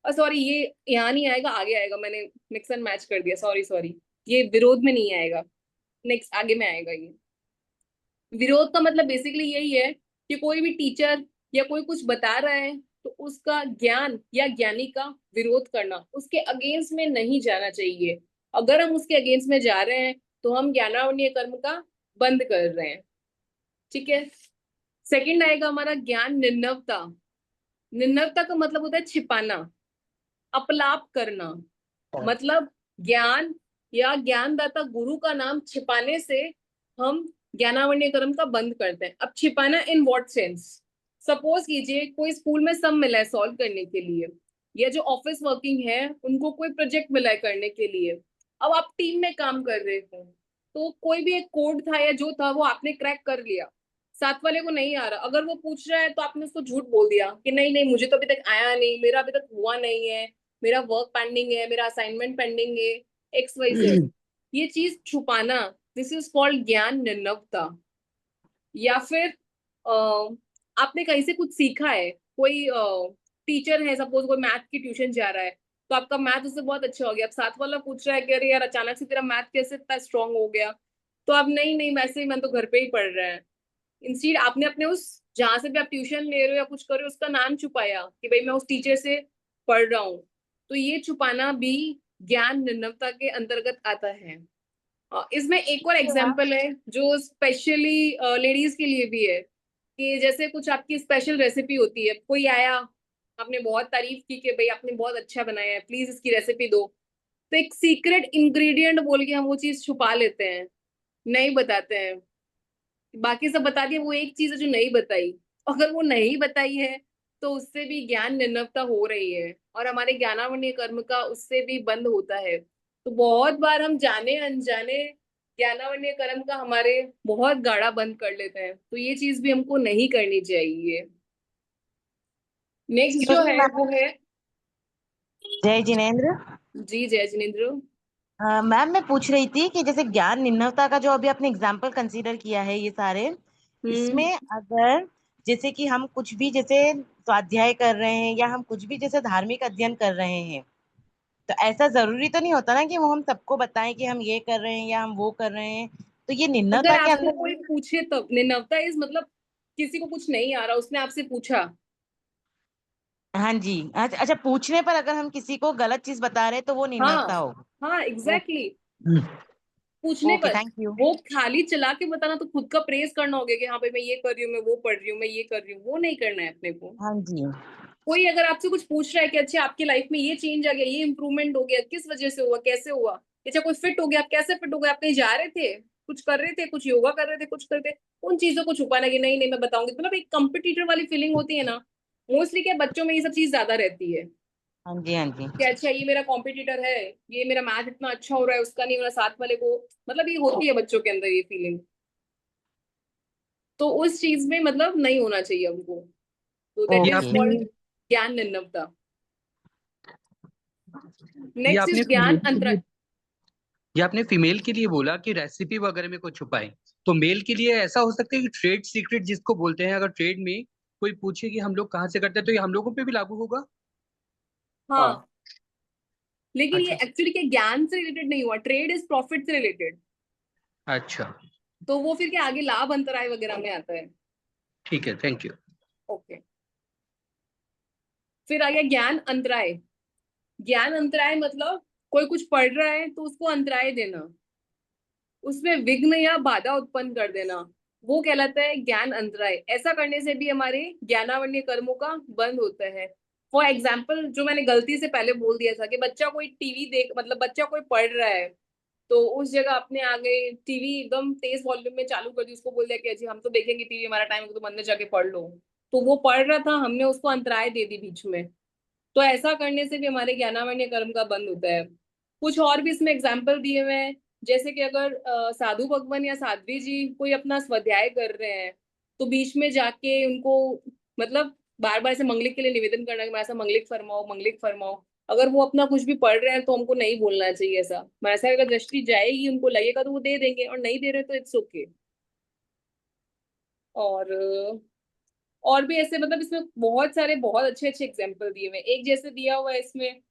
सॉरी ये यहाँ नहीं आएगा, आगे आएगा, मैंने मिक्स एंड मैच कर दिया, सॉरी सॉरी, ये विरोध में नहीं आएगा, नेक्स्ट आगे में आएगा। ये विरोध का मतलब बेसिकली यही है कि कोई भी टीचर या कोई कुछ बता रहा है तो उसका ज्ञान या ज्ञानी का विरोध करना, उसके अगेंस्ट में नहीं जाना चाहिए। अगर हम उसके अगेंस्ट में जा रहे हैं तो हम ज्ञानावरणीय कर्म का बंद कर रहे हैं, ठीक है? सेकंड आएगा हमारा ज्ञान निर्नवता। निर्नवता का मतलब होता है छिपाना, अपलाप करना। मतलब ज्ञान या ज्ञानदाता गुरु का नाम छिपाने से हम ज्ञानावरणीय कर्म का बंद करते हैं। अब छिपाना इन व्हाट सेंस? सपोज कीजिए कोई स्कूल में सम मिला है सॉल्व करने के लिए, या जो ऑफिस वर्किंग है उनको कोई प्रोजेक्ट मिला है करने के लिए। अब आप टीम में काम कर रहे हो, तो कोई भी एक कोड था या जो था वो आपने क्रैक कर लिया, साथ वाले को नहीं आ रहा, अगर वो पूछ रहा है तो आपने उसको झूठ बोल दिया कि नहीं नहीं मुझे तो अभी तक आया नहीं, मेरा अभी तक हुआ नहीं है, मेरा वर्क पेंडिंग है, मेरा असाइनमेंट पेंडिंग है, XYZ। ये चीज छुपाना, दिस इज कॉल्ड ज्ञान निर्नवता। या फिर आपने कहीं से कुछ सीखा है, कोई टीचर है सपोज, कोई मैथ की ट्यूशन जा रहा है, तो आपका मैथ उससे बहुत अच्छा हो गया, अब साथ वाला पूछ रहा है कि अरे यार अचानक से तेरा मैथ कैसे इतना स्ट्रांग हो गया, तो आप नहीं नहीं वैसे ही, मैं तो घर पे ही पढ़ रहा है। इंस्टीड आपने अपने उस जहां से भी आप ट्यूशन ले रहे हो या कुछ कर रहे हो उसका नाम छुपाया कि भाई मैं उस टीचर से पढ़ रहा हूँ। तो ये छुपाना भी ज्ञान निर्नवता के अंतर्गत आता है। इसमें एक और एग्जाम्पल है जो स्पेशली लेडीज के लिए भी है, कि जैसे कुछ आपकी स्पेशल रेसिपी होती है, कोई आया, आपने बहुत तारीफ की कि भाई आपने बहुत अच्छा बनाया है, प्लीज इसकी रेसिपी दो, तो एक सीक्रेट इंग्रेडिएंट बोल के हम वो चीज छुपा लेते हैं, नहीं बताते हैं, बाकी सब बता दिया, वो एक चीज है जो नहीं बताई। अगर वो नहीं बताई है तो उससे भी ज्ञान निर्नवता हो रही है और हमारे ज्ञानावरणीय कर्म का उससे भी बंद होता है। तो बहुत बार हम जाने अनजाने ज्ञानावरणीय कर्म का हमारे बहुत गाढ़ा बंद कर लेते हैं, तो ये चीज भी हमको नहीं करनी चाहिए। नेक्स्ट जो है वो है जय जिनेन्द्र। जी जय जिनेन्द्र। मैम मैं पूछ रही थी कि जैसे ज्ञान निम्नता का जो अभी आपने एग्जाम्पल कंसीडर किया है, ये सारे इसमें अगर जैसे कि हम कुछ भी जैसे स्वाध्याय कर रहे हैं या हम कुछ भी जैसे धार्मिक अध्ययन कर रहे हैं, तो ऐसा जरूरी तो नहीं होता ना कि वो हम सबको बताएं कि हम ये कर रहे हैं या हम वो कर रहे हैं, तो ये अगर निम्नता के आपको अंदर। कोई पूछे तब निम्नता इज मतलब किसी को कुछ नहीं आ रहा, उसने आपसे पूछा। हाँ जी। अच्छा, पूछने पर अगर हम किसी को गलत चीज बता रहे हैं तो वो निम्नता हाँ होगा। हाँ एग्जैक्टली पूछने ओके, पर। Thank you. वो खाली चला के बताना तो खुद का प्रेज करना हो गया कि हाँ भाई मैं ये कर रही हूँ, मैं वो पढ़ रही हूँ, मैं ये कर रही हूँ, वो नहीं करना है अपने को। हाँ जी। कोई अगर आपसे कुछ पूछ रहा है कि अच्छा आपकी लाइफ में ये चेंज आ गया, ये इंप्रूवमेंट हो गया, किस वजह से हुआ, कैसे हुआ, अच्छा कोई फिट हो गया, आप कैसे फिट हो गए, आप कहीं जा रहे थे, कुछ कर रहे थे, कुछ योगा कर रहे थे, कुछ करते, उन चीजों को छुपाना कि नहीं नहीं मैं बताऊंगी, मतलब एक कंपिटिटर वाली फीलिंग होती है ना। मोस्टली क्या बच्चों में ये सब चीज ज्यादा रहती है हाँ जी। हाँ जी। कि अच्छा ये मेरा कॉम्पिटिटर है, ये मेरा मैथ इतना अच्छा हो रहा है, उसका नहीं हो रहा, साथ वाले को, मतलब ये होती है बच्चों के अंदर ये फीलिंग। तो उस चीज में मतलब नहीं होना चाहिए हमको। तो दैट ये इज ओके। आपने कॉल्ड ज्ञान निर्नवता। ये नेक्स्ट आपने इज ज्ञान फीमेल के अंतर। लिए ये आपने फीमेल के लिए बोला कि रेसिपी वगैरह में कुछ छुपाए, तो मेल के लिए ऐसा हो सकता है कि ट्रेड सीक्रेट जिसको बोलते हैं, अगर ट्रेड में कोई पूछे कि हम लोग कहाँ से करते हैं, तो ये हम लोगों पे भी लागू होगा। हाँ लेकिन ये अच्छा। एक्चुअली क्या ज्ञान से रिलेटेड नहीं हुआ, ट्रेड इज प्रॉफिट से रिलेटेड। अच्छा, तो वो फिर क्या आगे लाभ अंतराय वगैरह में आता है। ठीक है, थैंक यू। ओके। फिर आ गया ज्ञान अंतराय। ज्ञान अंतराय मतलब कोई कुछ पढ़ रहा है तो उसको अंतराय देना, उसमें विघ्न या बाधा उत्पन्न कर देना, वो कहलाता है ज्ञान अंतराय। ऐसा करने से भी हमारे ज्ञानावन्य कर्मों का बंद होता है। फॉर एग्जाम्पल जो मैंने गलती से पहले बोल दिया था कि बच्चा कोई टीवी देख, मतलब बच्चा कोई पढ़ रहा है तो उस जगह अपने आगे टीवी एकदम तेज वॉल्यूम में चालू कर दी, उसको बोल दिया कि अजी हम तो देखेंगे टीवी, हमारा टाइम है तो अंदर जाके पढ़ लो। तो वो पढ़ रहा था, हमने उसको अंतराय दे दी बीच में। तो ऐसा करने से भी हमारे ज्ञानावन्य कर्म का बंद होता है। कुछ और भी इसमें एग्जाम्पल दिए हुए हैं, जैसे कि अगर साधु भगवान या साध्वी जी कोई अपना स्वाध्याय कर रहे हैं तो बीच में जाके उनको मतलब बार बार ऐसे मंगलिक के लिए निवेदन करना कि मैं ऐसा मंगलिक फरमाओ, मंगलिक फरमाओ। अगर वो अपना कुछ भी पढ़ रहे हैं तो हमको नहीं बोलना चाहिए ऐसा। ऐसा अगर दृष्टि जाएगी, उनको लगेगा तो वो दे देंगे, और नहीं दे रहे तो इट्स ओके। और भी ऐसे मतलब इसमें बहुत सारे बहुत अच्छे अच्छे एग्जाम्पल दिए हुए हैं। एक जैसे दिया हुआ है इसमें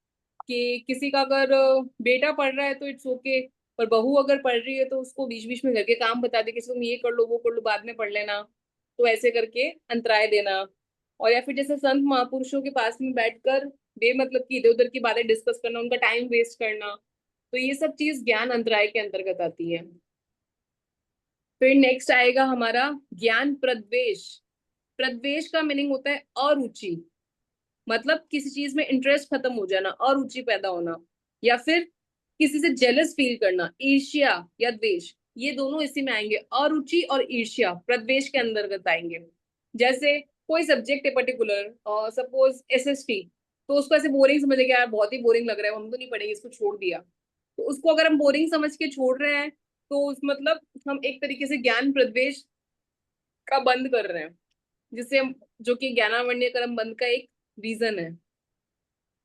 कि किसी का अगर बेटा पढ़ रहा है तो इट्स ओके, पर बहू अगर पढ़ रही है तो उसको बीच बीच में घर के काम बता दे कि तुम ये कर लो, वो कर लो, बाद में पढ़ लेना। तो ऐसे करके अंतराय देना। और या फिर जैसे संत महापुरुषों के पास में बैठकर बेमतलब की इधर उधर की बातें डिस्कस करना, उनका टाइम वेस्ट करना, तो ये सब चीज ज्ञान अंतराय के अंतर्गत आती है। फिर नेक्स्ट आएगा हमारा ज्ञान प्रद्वेष। प्रद्वेष का मीनिंग होता है अरुचि, मतलब किसी चीज में इंटरेस्ट खत्म हो जाना, अरुचि पैदा होना, या फिर किसी से जेलस फील करना, ईर्ष्या या द्वेष, ये दोनों इसी में आएंगे। अरुचि और ईर्ष्या प्रद्वेष के अंतर्गत आएंगे। जैसे कोई सब्जेक्ट है पर्टिकुलर, सपोज एसएसटी, तो उसको ऐसे बोरिंग समझ गया, यार बहुत ही बोरिंग लग रहा है, हम तो नहीं पढ़ेंगे, इसको छोड़ दिया। तो उसको अगर हम बोरिंग समझ के छोड़ रहे हैं तो उस मतलब हम एक तरीके से ज्ञान प्रद्वेष का बंद कर रहे हैं, जिससे हम, जो कि ज्ञानावन्य कर्म बंद का एक रीजन है।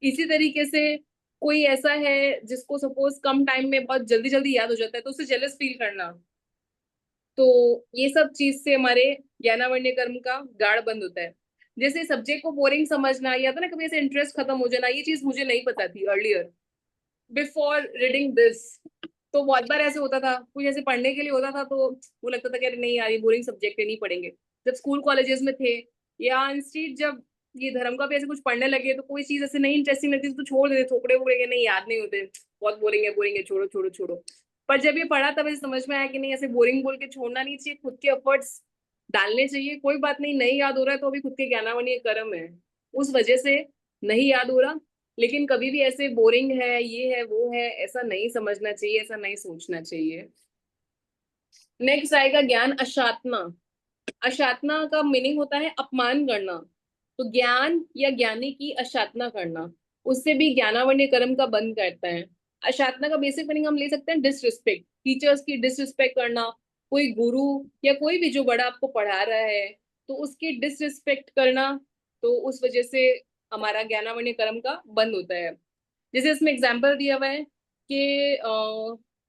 इसी तरीके से कोई ऐसा है जिसको सपोज कम टाइम में बहुत जल्दी जल्दी याद हो जाता है तो उसे जेलस फील करना, तो ये सब चीज से हमारे ज्ञानावन्य कर्म का गाढ़ बंद होता है। जैसे सब्जेक्ट को बोरिंग समझना या तो ना कभी ऐसे इंटरेस्ट खत्म हो जाना, ये चीज मुझे नहीं पता थी अर्लियर बिफोर रीडिंग दिस। तो बहुत बार ऐसे होता था, कुछ ऐसे पढ़ने के लिए होता था तो वो लगता था कि अरे नहीं यार ये बोरिंग सब्जेक्ट है, नहीं पढ़ेंगे। जब स्कूल कॉलेजेस में थे या इंस्टीट्यूट, जब ये धर्म का भी ऐसे कुछ पढ़ने लगे तो कोई चीज ऐसे नहीं इंटरेस्टिंग लगती तो छोड़ देते, थोकड़े वोकड़े के, नहीं याद नहीं होते, बहुत बोरिंग है छोड़ो छोड़ो छोड़ो। पर जब ये पढ़ा तब ऐसे समझ में आया कि नहीं, ऐसे बोरिंग बोल के छोड़ना नहीं चाहिए, खुद के एफर्ट्स डालने चाहिए। कोई बात नहीं, नहीं याद हो रहा है तो अभी खुद के ज्ञानावन्य कर्म है, उस वजह से नहीं याद हो रहा। लेकिन कभी भी ऐसे बोरिंग है, ये है वो है, ऐसा नहीं समझना चाहिए, ऐसा नहीं सोचना चाहिए। नेक्स्ट आएगा ज्ञान अशातना। अशातना का मीनिंग होता है अपमान करना। तो ज्ञान या ज्ञानी की अशातना करना, उससे भी ज्ञानावन्य कर्म का बंद करता है। अशातना का बेसिक मीनिंग हम ले सकते हैं डिसरिस्पेक्ट, टीचर्स की डिसरिस्पेक्ट करना, कोई गुरु या कोई भी जो बड़ा आपको पढ़ा रहा है तो उसकी डिसरिस्पेक्ट करना, तो उस वजह से हमारा ज्ञानावन्य कर्म का बंद होता है। जैसे इसमें एग्जाम्पल दिया हुआ है कि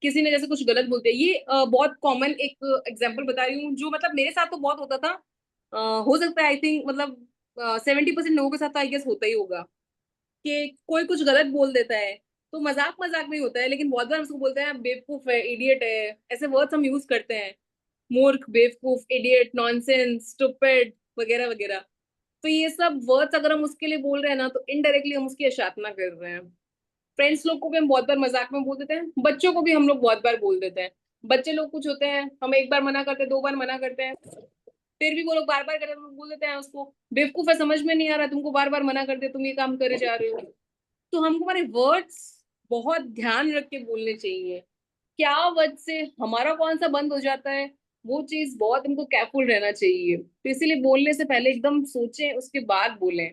किसी ने जैसे कुछ गलत बोलते हैं, ये बहुत कॉमन एक एग्जाम्पल बता रही हूँ जो मतलब मेरे साथ तो बहुत होता था। हो सकता है आई थिंक मतलब 70% लोगों के साथ आई गेस होता ही होगा कि कोई कुछ गलत बोल देता है तो मजाक मजाक में ही होता है, लेकिन बहुत बार उसको बोलते हैं बेवकूफ है, इडियट है, ऐसे वर्ड्स हम यूज करते हैं, मूर्ख, बेवकूफ, इडियट, नॉनसेंस, स्टूपिड वगैरह वगैरह। तो ये सब वर्ड्स अगर हम उसके लिए बोल रहे हैं ना तो इनडायरेक्टली हम उसकी अशातना कर रहे हैं। फ्रेंड्स लोग को भी हम बहुत बार मजाक में बोल देते हैं, बच्चों को भी हम लोग बहुत बार बोल देते हैं। बच्चे लोग कुछ होते हैं, हम एक बार मना करते हैं, 2 बार मना करते हैं, फिर भी वो लोग बार बार करते हैं, बोल देते हैं उसको बेवकूफ है, समझ में नहीं आ रहा, तुमको बार बार मना करते तुम ये काम करे जा रहे हो। तो हमको हमारे वर्ड्स बहुत ध्यान रख के बोलने चाहिए, क्या वर्ड से हमारा कौन सा बंद हो जाता है, वो चीज बहुत हमको केयरफुल रहना चाहिए। तो इसीलिए बोलने से पहले एकदम सोचें उसके बाद बोलें।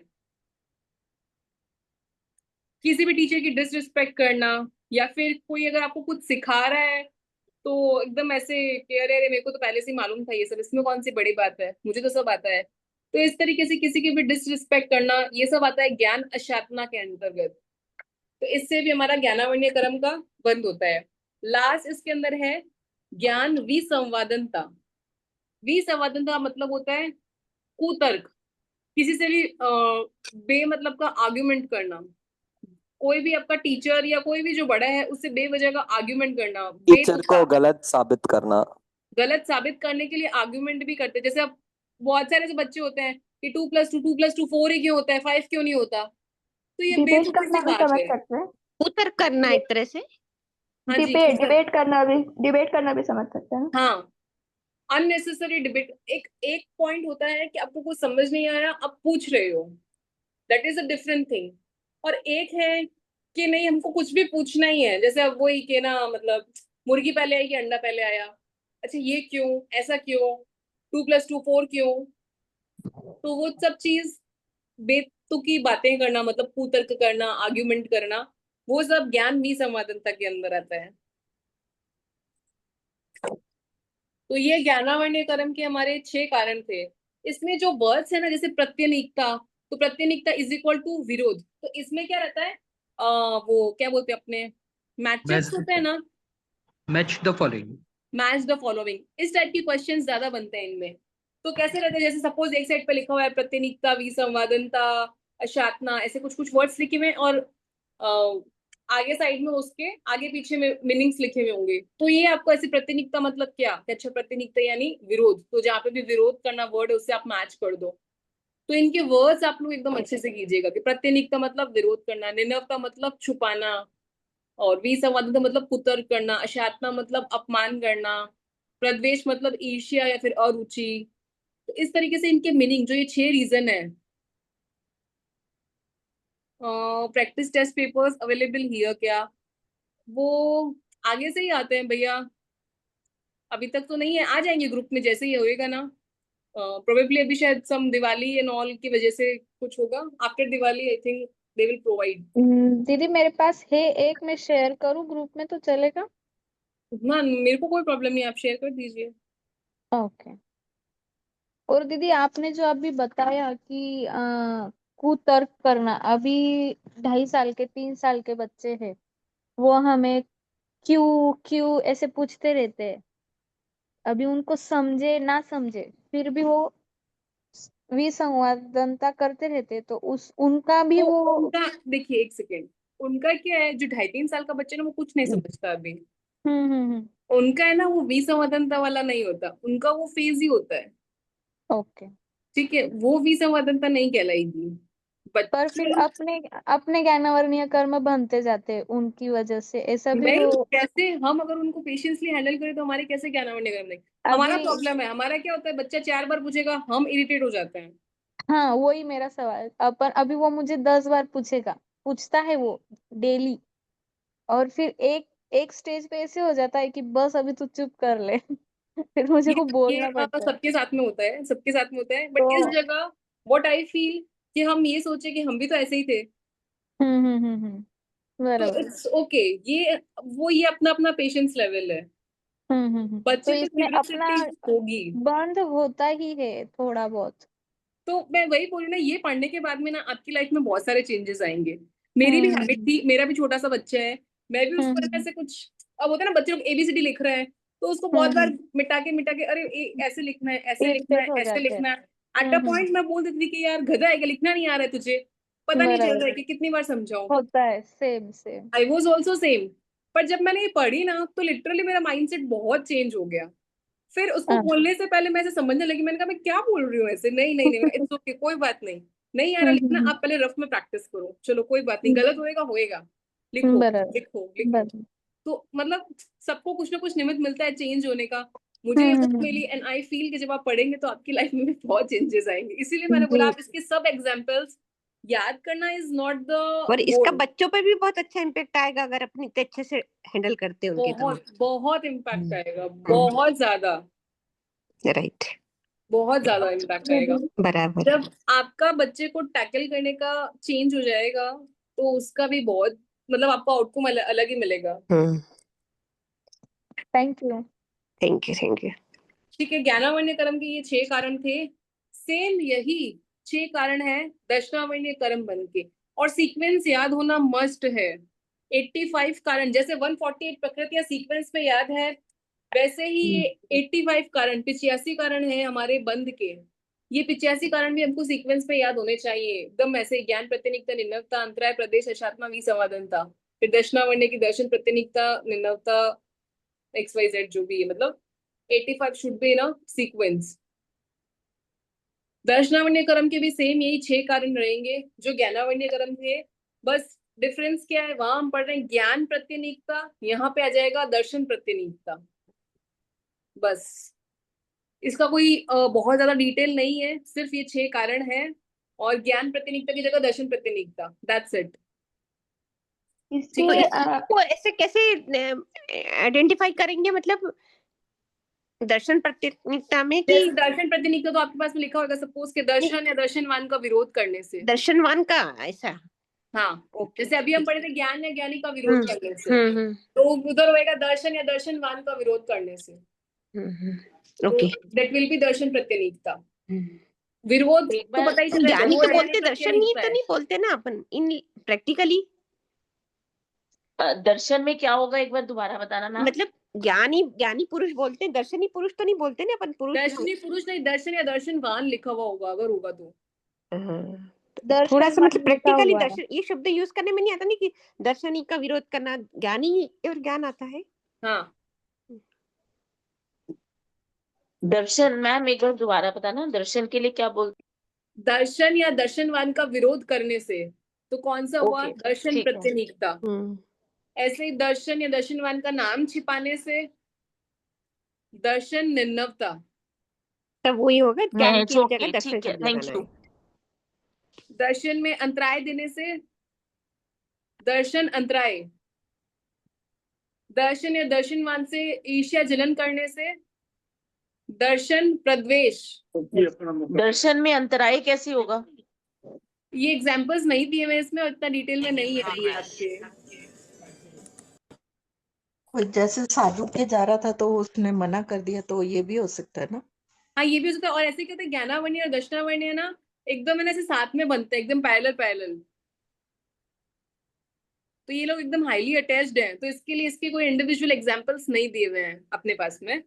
किसी भी टीचर की डिसरिस्पेक्ट करना या फिर कोई अगर आपको कुछ सिखा रहा है तो एकदम ऐसे कि अरे अरे मेरे को तो पहले से ही मालूम था ये सब, इसमें कौन सी बड़ी बात है, मुझे तो सब आता है। तो इस तरीके से किसी की भी डिसरिस्पेक्ट करना, ये सब आता है ज्ञान अशातना के अंतर्गत। तो इससे भी हमारा ज्ञानावर्ण्य कर्म का बंद होता है। लास्ट इसके अंदर है ज्ञान विसंवादनता। विसंवादनता का मतलब होता है कुतर्क, किसी से भी बेमतलब का आर्ग्यूमेंट करना। कोई भी आपका टीचर या कोई भी जो बड़ा है उससे बेवजह का आर्ग्यूमेंट करना, टीचर को बेतुका गलत साबित करना। गलत साबित करने के लिए आर्ग्यूमेंट भी करते हैं। जैसे अब बहुत सारे ऐसे बच्चे होते हैं कि 2+2 4 ही क्यों होता है, 5 क्यों नहीं होता। तो ये डिबेट बेतुकी करना सी भी बात समझ है। सकते हैं। उतर करना एक तरह से। हाँ जी डिबेट करना भी समझ सकते हैं। हाँ, अननेसेसरी डिबेट। एक एक पॉइंट होता है कि आपको कुछ समझ नहीं आया, आप पूछ रहे हो, that is a different thing. और एक है कि नहीं हमको कुछ भी पूछना ही है, जैसे अब वही कि ना मतलब मुर्गी पहले आई कि अंडा पहले आया, अच्छा ये क्यों, ऐसा क्यों, 2+2 4 क्यों। तो वो सब चीज बेतुकी बातें करना, मतलब कुतर्क करना, आर्ग्यूमेंट करना, वो सब ज्ञान विसंवादनता के अंदर आता है। तो ये ज्ञानावर्ण्य कर्म के हमारे 6 कारण थे। इसमें जो वर्ड्स है ना, जैसे प्रत्यनीकता, तो प्रत्यनीकता इज इक्वल टू विरोध। तो इसमें क्या रहता है, वो क्या बोलते हैं अपने मैचेस होते हैं ना, match the following. Match the following, इस टाइप के क्वेश्चंस ज्यादा बनते हैं इनमें। तो कैसे रहते हैं, जैसे सपोज एक साइड पे लिखा हुआ है प्रत्यनीकता, विसंवादनता, अशातना, ऐसे कुछ कुछ वर्ड्स लिखे हुए हैं, और आगे साइड में उसके आगे पीछे में मीनिंग्स लिखे हुए होंगे। तो ये आपको ऐसे प्रत्यनीकता मतलब क्या, कि अच्छा प्रत्यनीकता यानी विरोध, तो जहाँ पे भी विरोध करना वर्ड है उससे आप मैच कर दो। तो इनके वर्ड्स आप लोग एकदम अच्छे से कीजिएगा कि प्रत्यनीकता मतलब विरोध करना, निनवता मतलब छुपाना, और विसंवादिता मतलब कुतर्क करना, अशातना मतलब अपमान करना, प्रद्वेष मतलब ईर्ष्या या फिर अरुचि। तो इस तरीके से इनके मीनिंग, जो ये 6 रीजन है, practice test papers available here क्या, वो आगे से ही आते हैं भैया, अभी तक तो नहीं है, आ जाएंगे ग्रुप में जैसे ही होएगा ना। प्रोबेबली अभी शायद सम दिवाली एंड ऑल की वजह से कुछ होगा, after Diwali I think they will provide. दीदी मेरे पास है एक, मैं शेयर करूँ ग्रुप में तो चलेगा? ना मेरे को कोई प्रॉब्लम नहीं, आप शेयर कर दीजिए। ओके। और दीदी आपने जो अभी बताया कि कुतर्क करना, अभी 2.5 साल के 3 साल के बच्चे हैं, वो हमें क्यों क्यों ऐसे पूछते रहते हैं। अभी उनको समझे ना समझे फिर भी वो विसंवादनता करते रहते, तो उस उनका भी तो वो उनका देखिए, एक सेकेंड, उनका क्या है, जो 2.5-3 साल का बच्चा ना वो कुछ नहीं समझता अभी, हम्म। उनका है ना वो विसंवादनता वाला नहीं होता, उनका वो फेज ही होता है। ओके। ठीक है, वो विसंवादनता नहीं कहलाएगी। पर फिर बच्चे अपने अपने ज्ञानावर्णीय कर्म बनते जाते उनकी वजह से, ऐसा भी नहीं, हो। कैसे हम अगर उनको पेशेंसली हैंडल करें तो हमारे कैसे ज्ञानावर्ण निगम नहीं। हमारा अभी प्रॉब्लम है, हमारा क्या होता है, बच्चा 4 बार पूछेगा हम इरिटेट हो जाते हैं। हाँ, वही मेरा सवाल। अपन अभी वो मुझे 10 बार पूछेगा, पूछता है वो डेली, और फिर एक एक स्टेज पे ऐसे हो जाता है कि बस अभी तू चुप कर ले। फिर मुझे ये को ये बोलना पड़ता है। सबके साथ में होता है, सबके साथ में होता है, बट इस तो जगह व्हाट आई फील कि हम ये सोचे कि हम भी तो ऐसे ही थे। तो बराबर। इट्स ओके, ये अपना अपना पेशेंस लेवल है। तो बच्चे पे इसमें अपना क्यूरियोसिटी होगी। बंद होता ही है थोड़ा बहुत। तो मैं वही बोल रही हूँ ना, ये पढ़ने के बाद में ना आपकी लाइफ में बहुत सारे चेंजेस आएंगे। मेरी भी हैबिट थी, मेरा भी छोटा सा बच्चा है, मैं भी उसको ऐसे कुछ, अब होता है ना बच्चे लोग ABCD लिख रहे हैं तो उसको बहुत बार मिटा के अरे ऐसे लिखना है, ऐसे लिखना है, ऐसे लिखना है। एट अ पॉइंट मैं बोल देती थी कि यार गधा है क्या, लिखना नहीं आ रहा है तुझे, पता नहीं चल रहा है कि कितनी बार समझाऊं। होता है, same same. I was also same. पर जब मैंने ये पढ़ी ना तो लिटरली मेरा माइंडसेट बहुत चेंज हो गया। फिर उसको बोलने से पहले मैं ऐसे समझने लगी, मैंने कहा मैं क्या बोल रही हूँ ऐसे, नहीं नहीं नहीं इट्स ओके, कोई बात नहीं आ रहा लिखना, आप पहले रफ में प्रैक्टिस करो, चलो कोई बात नहीं, गलत होएगा होएगा, लिखो लिखो लिखो। तो मतलब सबको कुछ ना कुछ निमित्त मिलता है चेंज होने का, मुझे ये बुक मिली एंड आई फील कि जब आप पढ़ेंगे तो आपकी लाइफ में भी बहुत चेंजेस आएंगे। इसीलिए मैंने बोला आप इसके सब एग्जांपल्स याद करना इज नॉट द और इसका बच्चों पे भी बहुत अच्छा इम्पैक्ट आएगा अगर अपने अच्छे से हैंडल करते हैं उनके तो। बहुत इम्पैक्ट आएगा, बहुत ज्यादा, राइट, बहुत ज्यादा इम्पैक्ट आएगा। बराबर। जब आपका बच्चे को टैकल करने का चेंज हो जाएगा तो उसका भी बहुत मतलब आपको आउटकम अलग ही मिलेगा। Thank you thank you thank you. ठीक है, ज्ञानावण्य कर्म के ये 6 कारण थे, सेम यही 6 कारण है दशनावण्य कर्म बन के, और सीक्वेंस याद होना मस्ट है। 85 कारण, जैसे 148 प्रकृतियां सीक्वेंस पे याद है, वैसे ही ये 85 कारण 85 कारण है हमारे बंध के, ये 85 कारण भी हमको सीक्वेंस पे याद होने चाहिए एकदम ऐसे। ज्ञान प्रत्यनिकता, निर्णवता, अंतराय, प्रदेश, अशात्मा, विसंवादनता, फिर दशनावण्य की दर्शन प्रत्यनिकता, निर्णवता, XYZ जो भी है, मतलब 85 should be in a sequence. दर्शनावण्य कर्म के भी सेम यही 6 कारण रहेंगे जो ज्ञानावण्य कर्म थे। बस डिफरेंस क्या है, वहां हम पढ़ रहे हैं ज्ञान प्रत्यनिकता, यहाँ पे आ जाएगा दर्शन प्रत्यनिकता। बस इसका कोई बहुत ज्यादा डिटेल नहीं है, सिर्फ ये 6 कारण है, और ज्ञान प्रत्यनिकता की जगह दर्शन प्रत्यनिकता, दैट्स इट। तो इसको ऐसे कैसे आइडेंटिफाई करेंगे, मतलब दर्शन प्रत्यनिकता में कि जैसे दर्शन प्रत्यनिकता तो आपके पास में लिखा होगा सपोज के दर्शन या दर्शनवान का विरोध करने से, दर्शनवान का ऐसा। हाँ जैसे अभी हम पढ़े थे ज्ञान या ज्ञानी का विरोध करने से, तो उधर होएगा दर्शन या दर्शनवान का विरोध करने से, ओके, दैट विल बी दर्शन प्रत्यनिकता। विरोध तो पता ही चल रहा है, ज्ञानी तो बोलते, दर्शन ही तो नहीं बोलते ना अपन इन प्रैक्टिकली। दर्शन में क्या होगा एक बार दोबारा बताना ना। मतलब ज्ञानी पुरुष बोलते हैं, दर्शनी पुरुष तो नहीं बोलते ना अपन। पुरुष दर्शनी पुरुष नहीं, दर्शन या दर्शनवान लिखा हुआ होगा अगर होगा तो। थोड़ा सा मतलब प्रैक्टिकली दर्शन ये शब्द यूज करने में नहीं आता नहीं कि दर्शनी का विरोध करना, ज्ञानी और ज्ञान आता है। हाँ दर्शन मैम एक बार दोबारा बताना, दर्शन के लिए क्या बोलते? दर्शन या दर्शनवान का विरोध करने से, तो कौन सा हुआ? दर्शन प्रत्यनिकता। ऐसे ही दर्शन या दर्शनवान का नाम छिपाने से दर्शन निर्णवता, तब वही होगा ज्ञान की जगह दर्शन शब्द लगाना है। दर्शन में अंतराय देने से दर्शन अंतराय, दर्शन या दर्शनवान से ईर्ष्या जलन करने से दर्शन प्रद्वेष। दर्शन में अंतराय कैसे होगा? ये एग्जांपल्स नहीं दिए हुए इसमें, और इतना डिटेल में नहीं है ये आपके। कोई जैसे साधु के जा रहा था तो उसने मना कर दिया, तो ये भी हो सकता है ना। हाँ ये भी हो सकता है। और ऐसे कहते हैं ज्ञानावण्य और दर्शनावण्य ना एकदम है ना ऐसे साथ में बनते हैं, एकदम पैरेलल। तो ये लोग एकदम हाईली अटैच्ड हैं, तो इसके लिए इसके कोई इंडिविजुअल एग्जांपल्स नहीं दिए हुए हैं अपने पास में।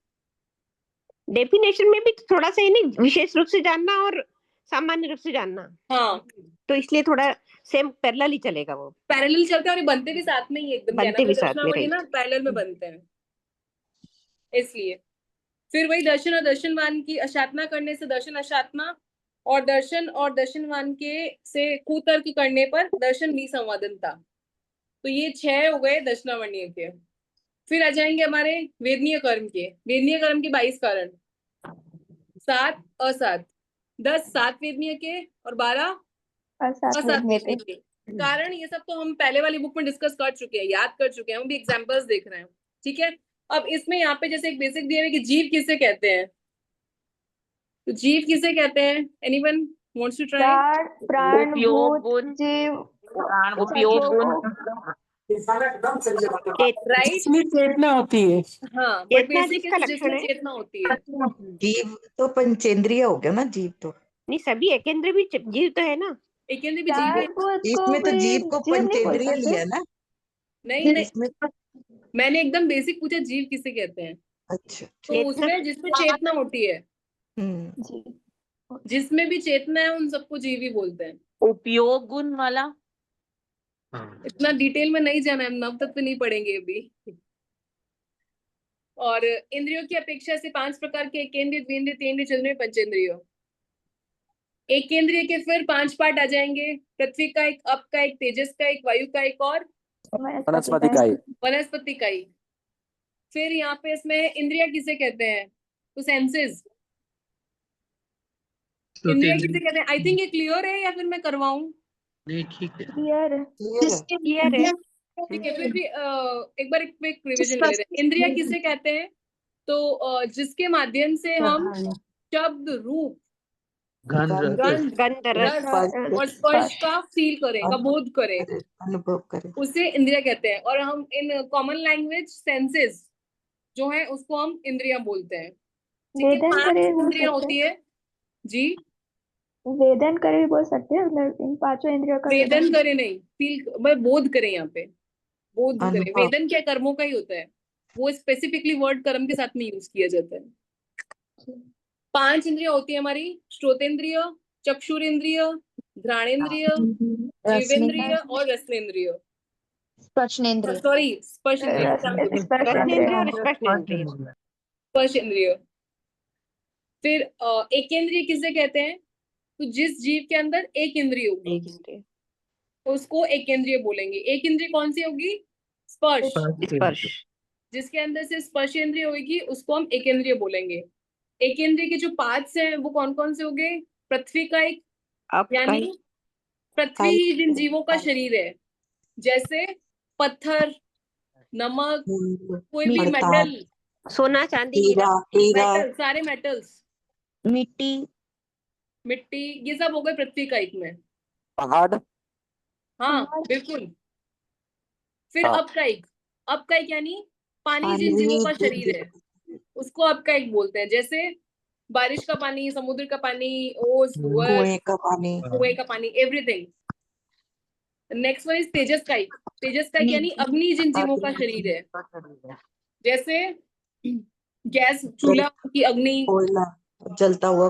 डेफिनेशन में भी थोड़ा सा नहीं, विशेष रूप से जानना और सामान्य रूप से जानना। हाँ तो इसलिए थोड़ा सेम पैरेलल ही चलेगा, वो पैरेलल चलते हैं और ये बनते भी साथ में ही एकदम, बनते भी साथ में ना पैरेलल में बनते हैं। इसलिए फिर वही दर्शन और दर्शनवान की अशात्मा करने से दर्शन अशात्मा, और दर्शन और दर्शनवान के से कुतर्क करने पर दर्शन विसंवादनता। तो ये 6 हो गए दर्शनावण्य के। फिर आ जाएंगे हमारे वेदनीय कर्म के। वेदनीय कर्म के 22 कारण, 7 असात, 10 सात वेदनीय के और 12 असात वेदनीय के। कारण ये सब तो हम पहले वाली बुक में डिस्कस कर चुके हैं, याद कर चुके हैं, हम भी एग्जांपल्स देख रहे हैं। ठीक है, अब इसमें यहाँ पे जैसे एक बेसिक दिया है कि जीव किसे कहते हैं, तो जीव किसे कहते हैं? Anyone wants to try? प्राण, उपयोग भूत, गुण, जीव, उपयोग गुण, राइट, चेतना होती है। हाँ बट चेतना बेसिक जिसका लक्षण है। चेतना होती है। जीव तो पंचेंद्रिय हो गया ना, जीव तो नहीं, सभी एकेंद्र भी जीव तो है ना। एक केंद्रीय भी जीव है। इसमें तो जीव को पंचेंद्रिय लिया ना। नहीं नहीं, इसमें मैंने एकदम बेसिक पूछा जीव किसे कहते हैं। अच्छा। तो उसमें जिसमें चेतना होती है, जिसमें भी चेतना है उन सबको जीव ही बोलते हैं। उपयोग गुण वाला इतना डिटेल में नहीं जाना है, नव तत्व नहीं पढ़ेंगे अभी। और इंद्रियों की अपेक्षा से 5 प्रकार के, एक केंद्रीय, द्विंद्रिय, तेंद्रिय, चंद्रिय, पंचेंद्रिय। एक केंद्रीय के फिर 5 पार्ट आ जाएंगे, पृथ्वी का एक, अप का एक, तेजस का एक, वायु का एक और वनस्पति का एक। वनस्पति का एक। फिर यहाँ पे इसमें इंद्रिया किसे कहते हैं, तो सेंसेस। इंद्रिया किसे कहते हैं, आई थिंक ये क्लियर है या फिर मैं करवाऊं? नहीं ठीक है। क्लियर है। ठीक है, फिर भी एक बार एक क्विक रिवीजन ले लेते हैं। इंद्रिया किसे कहते हैं, तो जिसके माध्यम से हम शब्द, रूप, गंध, रस और स्पर्श का फील करें, का बोध करें, अनुभव करें, उसे इंद्रिया कहते हैं। और हम इन कॉमन लैंग्वेज सेंसेस जो है उसको हम इंद्रिया बोलते हैं। ठीक है, 5 इंद्रिया होती है जी। वेदन करे भी बोल सकते हैं, मतलब इन 5 इंद्रियों का वेदन करे नहीं, फील, बोध करें। यहाँ पे बोध करें, वेदन क्या कर्मों का ही होता है, वो स्पेसिफिकली वर्ड कर्म के साथ में यूज किया जाता है। 5 इंद्रिया होती है हमारी, श्रोतेंद्रिय, चक्षुरेंद्रिय, घ्राणेन्द्रिय, जीवेंद्रिय और रसनेन्द्रिय। स्पर्शनेंद्रिय, सॉरी, स्पर्श इंद्रिय, स्पर्श इंद्रिय। फिर एक इंद्रिय किसे कहते हैं, तो जिस जीव के अंदर एक इंद्रिय होगी उसको एक इंद्रिय बोलेंगे। एक इंद्रिय कौन सी होगी, स्पर्श। जिसके अंदर से स्पर्श इंद्रिय होगी उसको हम एक इंद्रिय बोलेंगे। एक इंद्रिय के जो पार्ट्स हैं वो कौन कौन से हो गए, पृथ्वी का एक, यानी पृथ्वी ही जिन जीवों का शरीर है, जैसे पत्थर, नमक, कोई भी मेटल, सोना, चांदी, मेटल, सारे मेटल्स, मिट्टी, ये सब हो गए पृथ्वी का एक में। पहाड़, हाँ बिल्कुल। फिर अब का एक यानी पानी जिन जीवों का शरीर है उसको अब का एक बोलते हैं, जैसे बारिश का पानी, समुद्र का पानी, ओस, कुएं का पानी, एवरीथिंग। नेक्स्ट वन इज तेजस का एक। तेजस का एक यानी अग्नि जिन जीवों का शरीर है, जैसे गैस, चूल्हा की अग्नि, कोयला, जलता हुआ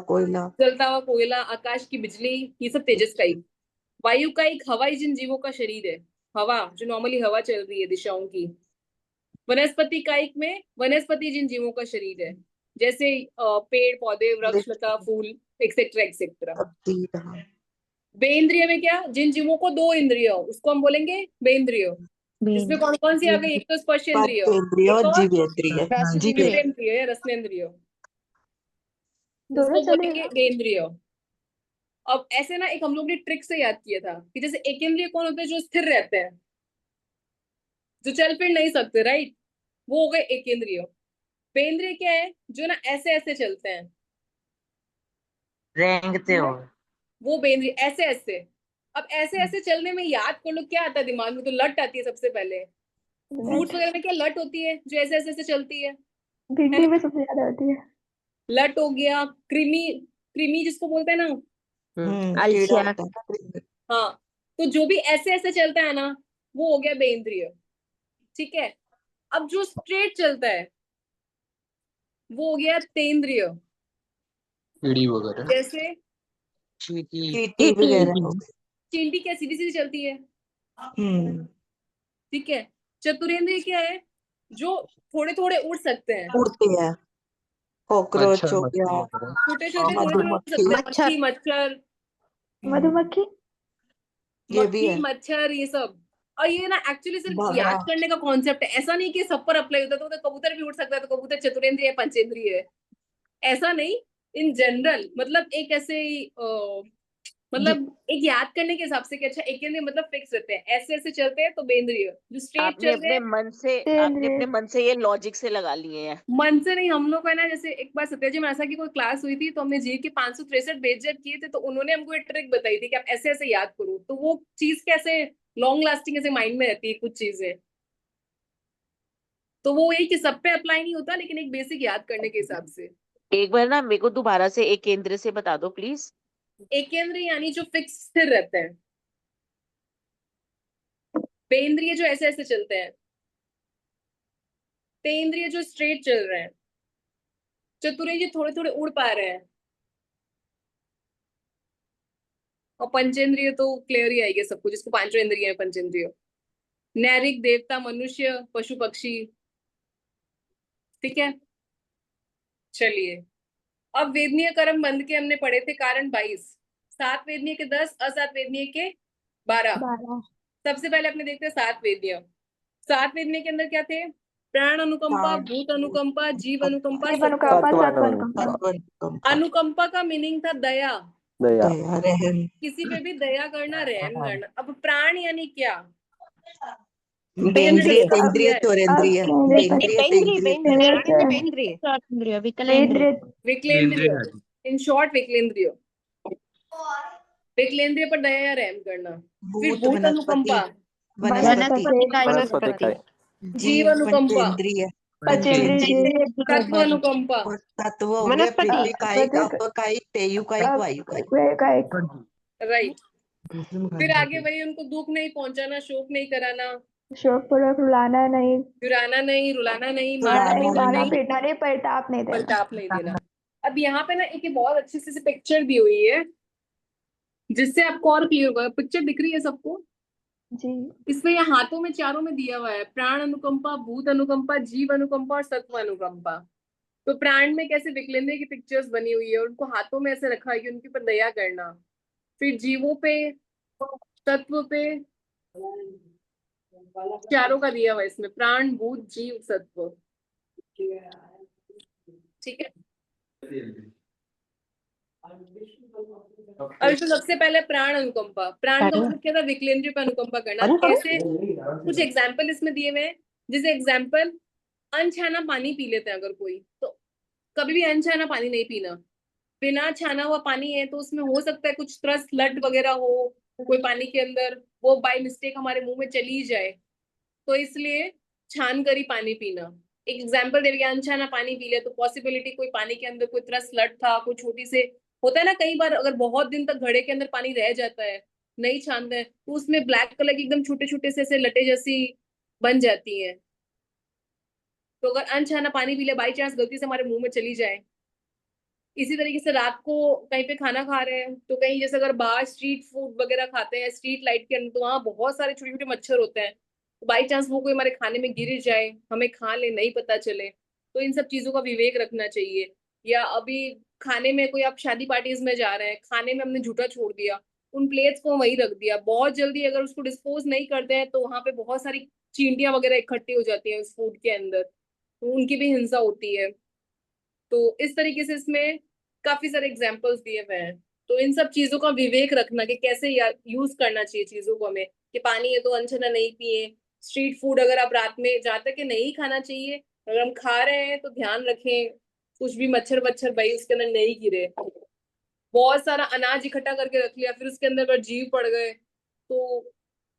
कोयला, आकाश की बिजली, ये सब तेजस का एक। वायु का एक हवा जिन जीवों का शरीर है, हवा जो नॉर्मली हवा चल रही है दिशाओं की। वनस्पति का एक में वनस्पति जिन जीवों का शरीर है, जैसे पेड़ पौधे, वृक्ष, लता, फूल, एक्सेट्रा एक्सेट्रा। बेइंद्रिय में क्या, जिन जीवों को 2 इंद्रिय हो उसको हम बोलेंगे बेइंद्रिय। जिसमें कौन कौन सी आ गई, एक तो स्पर्श इंद्रिय, जीवेंद्रिय, रसनेन्द्रिय, इसको बोलेंगे बेइंद्रिय। अब ऐसे ना एक हम लोग ने ट्रिक से याद किया था कि जैसे एक इंद्रिय कौन होते हैं, जो स्थिर रहते हैं, जो चल फिर नहीं सकते, राइट, वो हो गए एक इंद्रिय। बेइंद्रिय क्या है, जो ना ऐसे ऐसे चलते हैं, रेंगते हो, वो बेइंद्रिय, ऐसे ऐसे। अब ऐसे ऐसे चलने में याद कर लो क्या आता है दिमाग में, तो लट आती है सबसे पहले। फ्रूट्स वगैरह में क्या लट होती है, जो ऐसे ऐसे ऐसे चलती है, भिंडी में सबसे ज्यादा होती है। लट हो गया, कृमि, कृमि जिसको बोलते हैं ना, हाँ, तो जो भी ऐसे ऐसे चलता है ना वो हो गया बेइंद्रिय। ठीक है, अब जो स्ट्रेट चलता है वो हो गया तेंद्रिय, सीढ़ी वगैरह, जैसे चींटी वगैरह। चींटी क्या सीधी सीधी चलती है। ठीक है, चतुरेंद्रिय क्या है, जो थोड़े थोड़े उड़ सकते हैं, उड़ते हैं, कॉकरोच हो गया, छोटे छोटे थोड़े थोड़े उड़ सकते हैं, मच्छर, मधुमक्खी, ये भी है, मच्छर, ये सब। और ये ना एक्चुअली सिर्फ याद करने का कॉन्सेप्ट है, ऐसा नहीं कि सब पर अप्लाई होता है। तो कबूतर भी उड़ सकता है, तो कबूतर चतुरेंद्रिय है, पंचेंद्रिय है, ऐसा नहीं। इन जनरल मतलब एक ऐसे मतलब एक याद करने के हिसाब से कि अच्छा एक इंद्रिय मतलब फिक्स रहते हैं, ऐसे ऐसे चलते हैं तो बेंद्रिय, जो स्ट्रेट चल रहे हैं। आपने अपने मन से ये लॉजिक से लगा लिए हैं। मन से नहीं, हम लोग का ना, जैसे एक बार सत्याजी महाराज की कोई क्लास हुई थी तो हमने जीव के 563 बेइज्जत किए थे, तो उन्होंने हमको एक ट्रिक बताई थी कि आप ऐसे ऐसे याद करो, तो वो चीज कैसे लॉन्ग लास्टिंग ऐसे माइंड में रहती है कुछ चीजें। तो वो एक ही सब पे अप्लाई नहीं होता, लेकिन एक बेसिक याद करने के हिसाब से। एक बार ना मेरे को दोबारा से एक केंद्र से बता दो प्लीज। एकेंद्रिय यानी जो फिक्स स्थिर रहते हैं, बेंद्रिय जो ऐसे ऐसे चलते हैं, तेंद्रिय जो स्ट्रेट चल रहे हैं, चतुरेय जो थोड़े थोड़े उड़ पा रहे हैं, और पंचेंद्रिय तो क्लियर ही आएगी सबको, जिसको पांचों इंद्रिय है पंचेंद्रिय। नैरिक देवता, मनुष्य, पशु पक्षी। ठीक है, चलिए अब वेदनीय कर्म बंध के हमने पढ़े थे कारण 22, सात वेदनीय के 10, असात वेदनीय के 12। सबसे पहले अपने देखते हैं सात वेदनीय। सात वेदनीय के अंदर क्या थे? प्राण अनुकंपा, भूत अनुकंपा, जीव अनुकंपा, तत्व अनुकंपा। अनुकंपा का मीनिंग था दया, दया रहम। किसी पे भी दया करना, रहम करना। अब प्राण यानी क्या? बेंद्रिय, तेंद्रिय, चौरेंद्रिय। बेंद्रिय, तेंद्रिय, बेंद्रिय, विकलेंद्रिय, इन शॉर्ट विकलेंद्रिय। विकलेंद्रिय पर दया या रहम करना। फिर भूत, भूत अनुकंपा, वनस्पति जीव अनुकंपा, पंचेंद्रिय, तत्व अनुकंपा, और तत्व हो गया पृथ्वी कायिक, अपकायिक, तेयुकायिक, वायुकायिक। राइट। फिर आगे वही, उनको दुख नहीं पहुंचाना, शोक नहीं कराना, शोक पूर्वक रुलाना नहीं, गिराना नहीं, रुलाना नहीं, मारना नहीं, मारना नहीं, पीटना नहीं, परिताप नहीं देना। परिताप नहीं देना। अब यहाँ पे ना एक बहुत अच्छी सी पिक्चर दी हुई है, जिससे आपको और क्लियर होगा। पिक्चर दिख रही है सबको? जी। इसमें यहाँ हाथों में चारों में दिया हुआ है, प्राण अनुकंपा, भूत अनुकंपा, जीव अनुकंपा और सत्व अनुकंपा। तो प्राण में कैसे विकलेंद्र की पिक्चर्स बनी हुई है, उनको हाथों में ऐसे रखा है कि उनके ऊपर दया करना। फिर जीवों पे, तत्व पे, चारों का दिया हुआ है इसमें, प्राण, भूत, जीव, सत्व। ठीक है। और तो सबसे पहले प्राण अनुकंपा। प्राण का मतलब क्या था? विकलेंद्रिय पे अनुकंपा करना। कैसे? कुछ एग्जाम्पल इसमें दिए हुए हैं। जैसे एग्जाम्पल, अनछाना पानी पी लेते हैं अगर कोई, तो कभी भी अनछाना पानी नहीं पीना। बिना छाना हुआ पानी है तो उसमें हो सकता है कुछ त्रस लट वगैरह हो कोई पानी के अंदर, वो बाय मिस्टेक हमारे मुंह में चली जाए, तो इसलिए छान कर ही पानी पीना। एक एग्जाम्पल दे दिया, अनछाना पानी पी लिया तो पॉसिबिलिटी कोई पानी के अंदर कोई त्रस लट था, कोई छोटी से, होता है ना कई बार अगर बहुत दिन तक घड़े के अंदर पानी रह जाता है, नहीं छानते हैं, तो उसमें ब्लैक कलर की एकदम छोटे छोटे से ऐसे लटे जैसी बन जाती है। तो अगर अनछाना पानी पी ले, बाई चांस गलती से हमारे मुंह में चली जाए। इसी तरीके से रात को कहीं पे खाना खा रहे हैं, तो कहीं जैसे अगर बाहर स्ट्रीट फूड वगैरह खाते हैं स्ट्रीट लाइट के अंदर, तो वहाँ बहुत सारे छोटे छोटे मच्छर होते हैं, तो बाई चांस वो कोई हमारे खाने में गिर जाए, हमें खा ले, नहीं पता चले, तो इन सब चीजों का विवेक रखना चाहिए। या अभी खाने में कोई, आप शादी पार्टीज में जा रहे हैं, खाने में हमने झूठा छोड़ दिया, उन प्लेट्स को वहीं रख दिया, बहुत जल्दी अगर उसको डिस्पोज नहीं करते हैं तो वहां पे बहुत सारी चींटियां वगैरह इकट्ठी हो जाती हैं उस फूड के अंदर, तो उनकी भी हिंसा होती है। तो इस तरीके से इसमें काफी सारे एग्जाम्पल्स दिए हुए हैं। तो इन सब चीजों का विवेक रखना कि कैसे यूज करना चाहिए चीजों को हमें, कि पानी है तो अनछना नहीं पिए। स्ट्रीट फूड अगर आप रात में, जहाँ तक कि नहीं खाना चाहिए, अगर हम खा रहे हैं तो ध्यान रखें कुछ भी मच्छर वच्छर भाई उसके अंदर नहीं गिरे। बहुत सारा अनाज इकट्ठा करके रख लिया, फिर उसके अंदर अगर जीव पड़ गए तो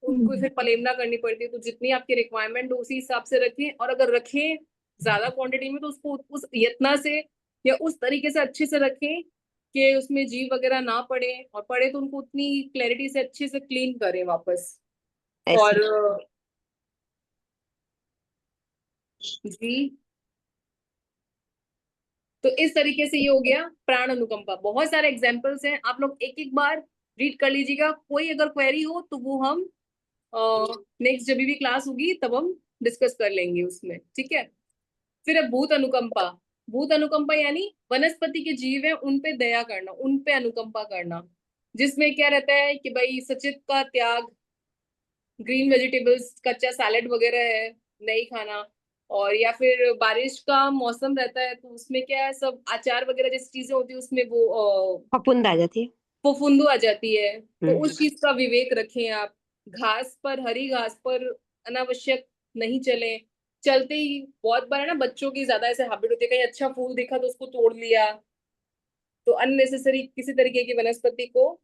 उनको फिर पलेमना करनी पड़ती है। तो जितनी आपकी रिक्वायरमेंट हो उसी हिसाब से रखें, और अगर रखें ज्यादा क्वांटिटी में तो उसको उस यत्ना से या उस तरीके से अच्छे से रखें कि उसमें जीव वगैरह ना पड़े, और पड़े तो उनको उतनी क्लैरिटी से अच्छे से क्लीन करें वापस। और जी, तो इस तरीके से ये हो गया प्राण अनुकंपा। बहुत सारे एग्जाम्पल्स हैं, आप लोग एक एक बार रीड कर लीजिएगा। कोई अगर क्वेरी हो तो वो हम नेक्स्ट जब भी क्लास होगी तब हम डिस्कस कर लेंगे उसमें, ठीक है। फिर है भूत अनुकंपा। भूत अनुकंपा यानी वनस्पति के जीव है उन पे दया करना, उन पे अनुकंपा करना, जिसमें क्या रहता है कि भाई सचित का त्याग, ग्रीन वेजिटेबल्स, कच्चा सैलेड वगैरह है नहीं खाना, और या फिर बारिश का मौसम रहता है तो उसमें क्या है, सब अचार वगैरह जैसी चीजें होती है उसमें वो फफूंद आ जाती है, फफूंदू आ जाती है, तो उस चीज का विवेक रखें आप। घास पर, हरी घास पर अनावश्यक नहीं चले। चलते ही बहुत बार है ना बच्चों की ज्यादा ऐसे हैबिट होती है, कहीं अच्छा फूल दिखा तो उसको तोड़ लिया, तो अननेसेसरी किसी तरीके की वनस्पति को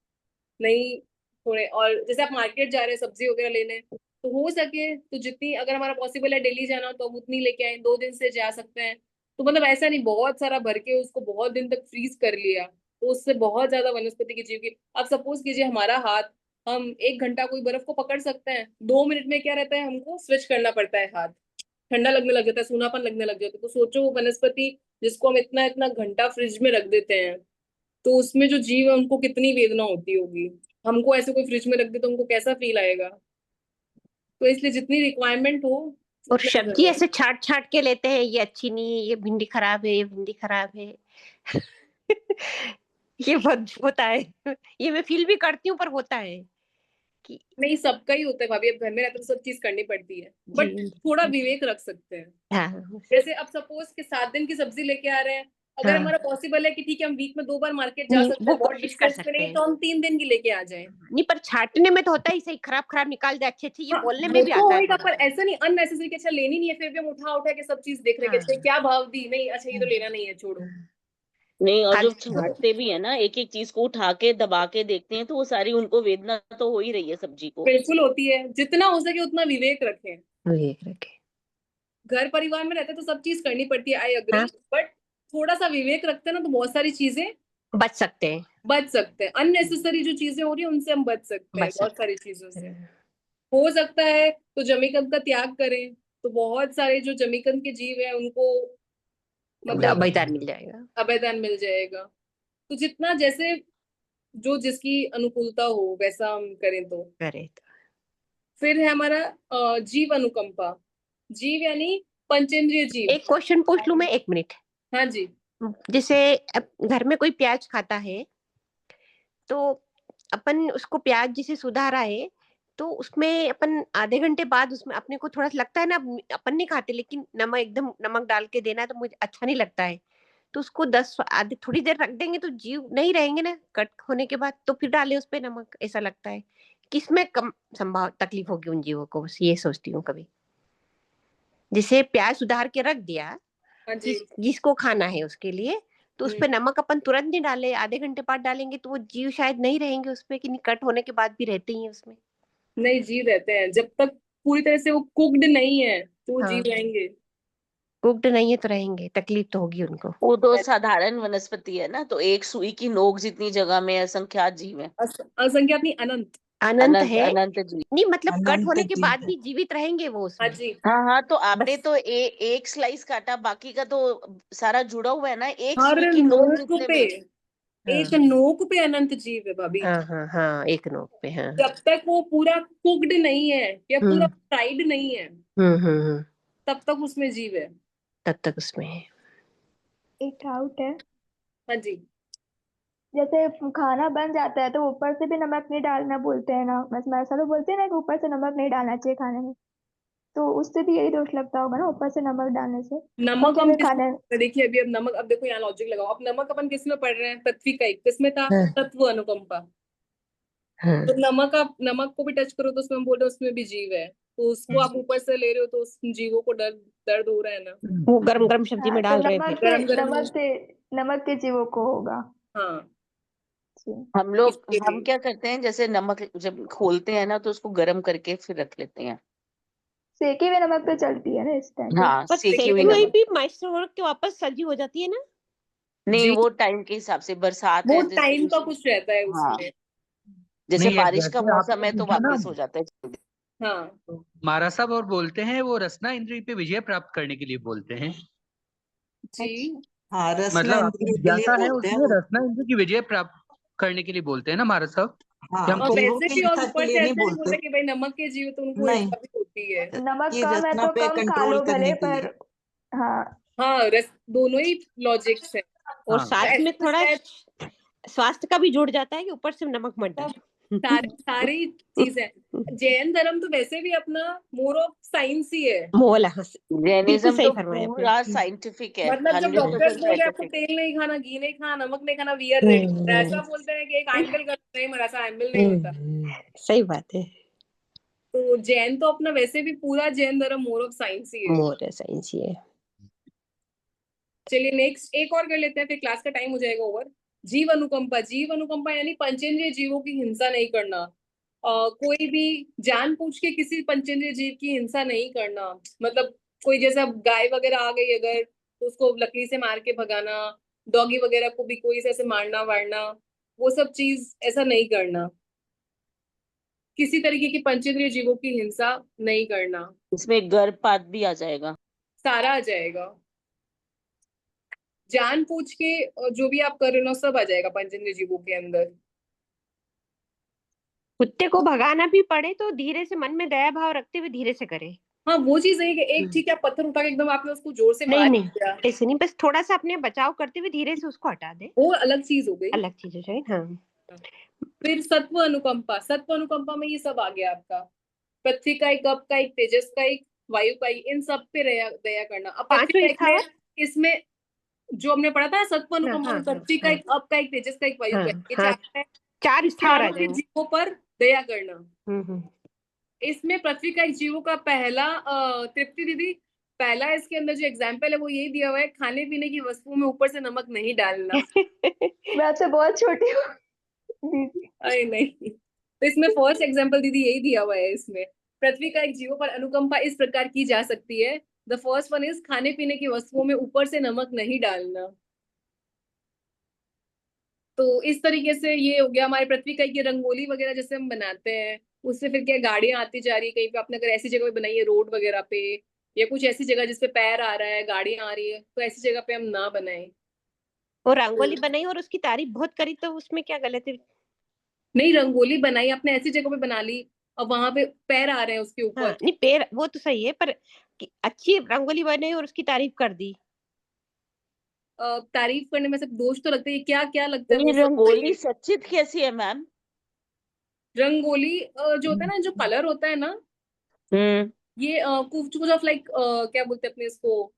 नहीं थोड़े। और जैसे आप मार्केट जा रहे हैं सब्जी वगैरह लेने, तो हो सके तो जितनी, अगर हमारा पॉसिबल है डेली जाना तो हम उतनी लेके आए, 2 दिन से जा सकते हैं, तो मतलब ऐसा नहीं बहुत सारा भर के उसको बहुत दिन तक फ्रीज कर लिया, तो उससे बहुत ज्यादा वनस्पति के जीव की। अब सपोज कीजिए हमारा हाथ, हम 1 घंटा कोई बर्फ को पकड़ सकते हैं, 2 मिनट में क्या रहता है, हमको स्विच करना पड़ता है, हाथ ठंडा लगने लग जाता है, सूनापन लगने लग जाता है। तो सोचो वो वनस्पति जिसको हम इतना इतना घंटा फ्रिज में रख देते हैं, तो उसमें जो जीव है उनको कितनी वेदना होती होगी। हमको ऐसे कोई फ्रिज में रख दे तो उनको कैसा फील आएगा। तो इसलिए जितनी रिक्वायरमेंट हो और उतना सब्जी जरूर। ऐसे छाट छाट के लेते हैं, ये अच्छी नहीं है, ये भिंडी खराब है, ये भिंडी खराब है। ये बहुत होता है। ये मैं फील भी करती हूँ, पर होता है कि नहीं, सबका ही होता है भाभी, अब घर में रहते तो सब चीज करनी पड़ती है, बट जी थोड़ा विवेक रख सकते हैं। हाँ जैसे अब सपोज कि 7 दिन की सब्जी लेके आ रहे हैं, अगर हाँ हमारा पॉसिबल है कि ठीक है हम वीक में 2 बार मार्केट जा नहीं, सकते वो हैं, बहुत कोशिश कर डिस्टेंस पे सकते नहीं, हैं। तो हम 3 दिन की लेके आ जाएं। नहीं, पर छाटने में तो होता ही सही, खराब खराब निकाल दे, अच्छे अच्छे, ये हाँ, बोलने वो में भी तो आता है होएगा, थोड़ा पर सा। ऐसा नहीं अननेसेसरी कि अच्छा लेनी नहीं है, फिर भी हम उठा उठा के सब चीज देख रहे हैं कि अच्छा क्या भाव दी, नहीं अच्छा ये तो लेना नहीं है, छोड़ो। नहीं, और जब फालतू छांटते भी है ना, एक एक चीज को उठा के दबा के देखते हैं, तो वो सारी उनको वेदना तो हो ही रही है सब्जी को। बिल्कुल होती है, जितना हो सके उतना विवेक रखें। विवेक रखे। घर परिवार में रहते तो सब चीज करनी पड़ती है, आई अग्री, हाँ बट थोड़ा सा विवेक रखते हैं ना तो बहुत सारी चीजें बच सकते हैं, बच सकते हैं। अननेसेसरी जो चीजें हो रही है उनसे हम बच सकते हैं, बच बहुत सकते सारी चीजों से। हैं। हो सकता है तो जमीकंद का त्याग करें, तो बहुत सारे जो जमीकंद के जीव है उनको मतलब अभयदान मिल जाएगा। अभयदान मिल जाएगा। तो जितना जैसे जो जिसकी अनुकूलता हो वैसा हम करें। तो करे तो फिर है हमारा जीव अनुकंपा। जीव यानी पंचेंद्रिय जीव। एक क्वेश्चन पूछ लूं मैं, 1 मिनट। हाँ जी। जैसे अब घर में कोई प्याज खाता है, तो अपन उसको प्याज जिसे सुधारा है, तो उसमें अपन आधे घंटे बाद उसमें अपने को थोड़ा सा लगता है ना, अपन नहीं खाते, लेकिन नमक एकदम नमक डाल के देना तो मुझे अच्छा नहीं लगता है। तो उसको 10 आधे थोड़ी देर रख देंगे तो जीव नहीं रहेंगे ना कट होने के बाद, तो फिर डाले उस पे नमक, ऐसा लगता है। किसमें कम संभाव तकलीफ होगी उन जीवों को, बस ये सोचती हूँ कभी। जैसे प्याज सुधार के रख दिया, हाँ जी। जिसको खाना है उसके लिए, तो उसपे नमक अपन तुरंत नहीं डाले, आधे घंटे बाद डालेंगे, तो वो जीव शायद नहीं रहेंगे उसपे, कि नहीं कट होने के बाद भी रहते ही हैं उसमें। नहीं, जीव रहते हैं जब तक पूरी तरह से वो कुक्ड नहीं है, तो वो हाँ जीव रहेंगे। कुक्ड नहीं है तो रहेंगे, तकलीफ तो होगी उनको। वो तो साधारण वनस्पति है ना, तो एक सुई की नोक जितनी जगह में असंख्यात जीव है। असंख्यात नहीं, अनंत। अनंत अनंत है, अनंत जीव। नहीं मतलब कट अनंत होने के जीव बाद है। भी जीवित रहेंगे वो हाँ उसमें। जी। हाँ हाँ, तो आपने बस तो एक स्लाइस काटा, बाकी का तो सारा जुड़ा हुआ है ना, एक हर सुई की नोक नोक जितने पे, में। एक हाँ नोक पे अनंत जीव है भाभी। हाँ हाँ हाँ, एक नोक पे, हाँ। जब तक वो पूरा कुक्ड नहीं है या पूरा हम्म फ्राइड नहीं है, हम्म, तब तक उसमें जीव है। तब तक उसमें है। एक डाउट है, हाँ जी। जैसे खाना बन जाता है तो ऊपर से भी नमक नहीं डालना बोलते हैं ना, बस मैं ऐसा तो बोलते हैं ना कि ऊपर से नमक नहीं डालना चाहिए खाने में, तो उससे भी यही दोष लगता होगा ना ऊपर से नमक डालने से। हम नमक हम जैसे किस खाने देखिए अभी, अब नमक, अब देखो यहाँ लॉजिक लगाओ, अब नमक अपन किस में पढ़ रहे हैं, तत्वी का एक किस में था, हाँ तत्व अनुकंपा। हाँ तो नमक को भी टच करो तो उसमें हम बोल रहे हैं उसमें भी जीव है, तो उसको आप ऊपर से ले रहे हो तो उस जीवों को दर्द हो रहा है ना। वो गरम गरम सब्जी में हाँ, तो डाल रहे थे। गरम नमक के जीवों को होगा। हाँ। जी। हम क्या करते हैं, जैसे नमक जब खोलते हैं ना, तो उसको गर्म करके फिर रख लेते हैं। सेके हुए नमक तो चलती है ना इस टाइम पे। हाँ, पर सेकी हुई सेकी हुई नमक। भी मॉइस्चर होने के वापस सब्जी हो जाती है ना। नहीं, जी, वो टाइम के हिसाब से, बरसात वो है जैसे टाइम का कुछ रहता है हाँ, उसमें। जैसे नहीं बारिश का एग्जैक्टली मौसम आपने है तो पूछा ना, वापस हो जाता है जल्दी। हाँ तो महाराज साहब और बोलते हैं वो रसना इंद्रिय पे विजय प्राप्त करने के लिए बोलते हैं। जी। हाँ, रसना मतलब आपकी इंद्रिय के लिए जिज्ञासा है बोलते हैं उसमें वो। रसना इंद्रिय की विजय प्राप्त करने के लिए बोलते हैं ना महाराज साहब, हाँ, कि हम और तो जीवों वैसे की भी, और इच्छा के ऊपर लिए से नहीं ऐसे नहीं बोलते। बोलते कि भाई नमक के जीव तो उनको नहीं, इच्छा भी होती है। नमक ये कम है रचना तो पे कम खा कंट्रोल लो करने भले, के लिए। पर हाँ। हाँ, दोनों ही लॉजिक्स है। और हाँ साथ ऐसे में तो थोड़ा शायद स्वास्थ्य का भी जुड़ जाता है कि ऊपर से नमक मत सब डाल। सारी चीजें। जैन धर्म तो वैसे भी अपना मोर ऑफ साइंस ही है। मोला, हाँ बिल्कुल जैनिज्म सही तो फरमाया आपने। पूरा साइंटिफिक है, मतलब जब डॉक्टर्स 100% बोल रहे हैं आपको साइंटिफिक। तेल नहीं खाना, घी नहीं खाना, नमक नहीं खाना, वी आर रेडी। ऐसा बोलते हैं कि एक आयंबिल कर, नहीं मरा, ऐसा आयंबिल नहीं होता। सही बात है। तो जैन तो अपना वैसे भी पूरा जैन धर्म मोर ऑफ साइंस ही है। मोर साइंस ही है। चलिए नेक्स्ट एक और कर लेते हैं, फिर क्लास का टाइम हो जाएगा ओवर। जीव अनुकंपा। जीव अनुकंपा यानी पंचेंद्रिय जीवों की हिंसा नहीं करना। कोई भी जान पूछ के किसी पंचेंद्रिय जीव की हिंसा नहीं करना। मतलब कोई जैसा गाय वगैरह आ गई अगर, तो उसको लकड़ी से मार के भगाना, डॉगी वगैरह को भी कोई से ऐसे मारना वारना, वो सब चीज ऐसा नहीं करना। किसी तरीके की पंचेंद्रिय जीवों की हिंसा नहीं करना। इसमें गर्भपात भी आ जाएगा, सारा आ जाएगा, जान पूछ के जो भी आप कर रहे हो ना सब आ जाएगा पंचेंद्रिय जीवों के अंदर। कुत्ते को भगाना भी पड़े तो धीरे से, मन में दया भाव रखते हुए धीरे से करे। हाँ वो चीज है कि एक ठीक है पत्थर उठा के एकदम आपने उसको जोर से नहीं मार नहीं दिया, ऐसे नहीं, बस थोड़ा सा अपने बचाव करते हुए धीरे से उसको हटा दे, वो अलग चीज हो गई। अलग चीज हो जाए। हाँ फिर सत्व अनुकंपा, सत्व अनुकंपा में ये सब आ गया आपका, पृथ्वी का एक, अप का एक, तेजस का एक, वायु का एक, इन सब पे दया दया करना। अब पृथ्वी पांचों का एक में, स्थावर, इसमें जो हमने पढ़ा था सत्व अनुकंपा हाँ, में, पृथ्वी का एक, अप का एक, तेजस का एक, वायु का एक, ये हाँ, चार है। चार स्थावर आ चारों के जाएंगे। जीवों पर दया करना। इसमें पृथ्वी का एक जीवों का पहला तृप्ति दीदी, पहला इसके अंदर जो एग्जाम्पल है वो यही दिया हुआ है, खाने पीने की वस्तुओं में ऊपर से नमक नहीं डालना। मैं आपसे बहुत छोटी हूँ दीदी। अरे नहीं, तो इसमें फर्स्ट एग्जाम्पल दीदी यही दिया हुआ है। इसमें पृथ्वी का एक जीवों पर अनुकंपा इस प्रकार की जा सकती है। द फर्स्ट वन इज खाने पीने की वस्तुओं में ऊपर से नमक नहीं डालना। तो इस तरीके से ये हो गया हमारी पृथ्वी का। ये रंगोली वगैरह जैसे हम बनाते हैं, उससे फिर क्या गाड़ियां आती जा रही है, कहीं पे आपने अगर ऐसी जगह पे बनाई है रोड वगैरह पे, या कुछ ऐसी जगह जिसपे पैर आ रहा है, गाड़ियां आ रही है, तो ऐसी जगह पे हम ना बनाएं। और रंगोली बनाई और उसकी तारीफ बहुत करी तो उसमें क्या गलत है? नहीं, रंगोली बनाई आपने ऐसी जगह पे बना ली, अब वहां पे पैर आ रहे हैं उसके ऊपर। हाँ, नहीं पैर वो तो सही है, पर अच्छी रंगोली बनाई और उसकी तारीफ कर दी। तारीफ करने में सब दोष तो लगते हैं, क्या क्या लगता है ये वो सब रंगोली बताइए। सचित कैसी है मैम? रंगोली जो होता है ना, जो कलर होता है ना, ये कुछ ऑफ लाइक क्या बोलते हैं अपने इसको,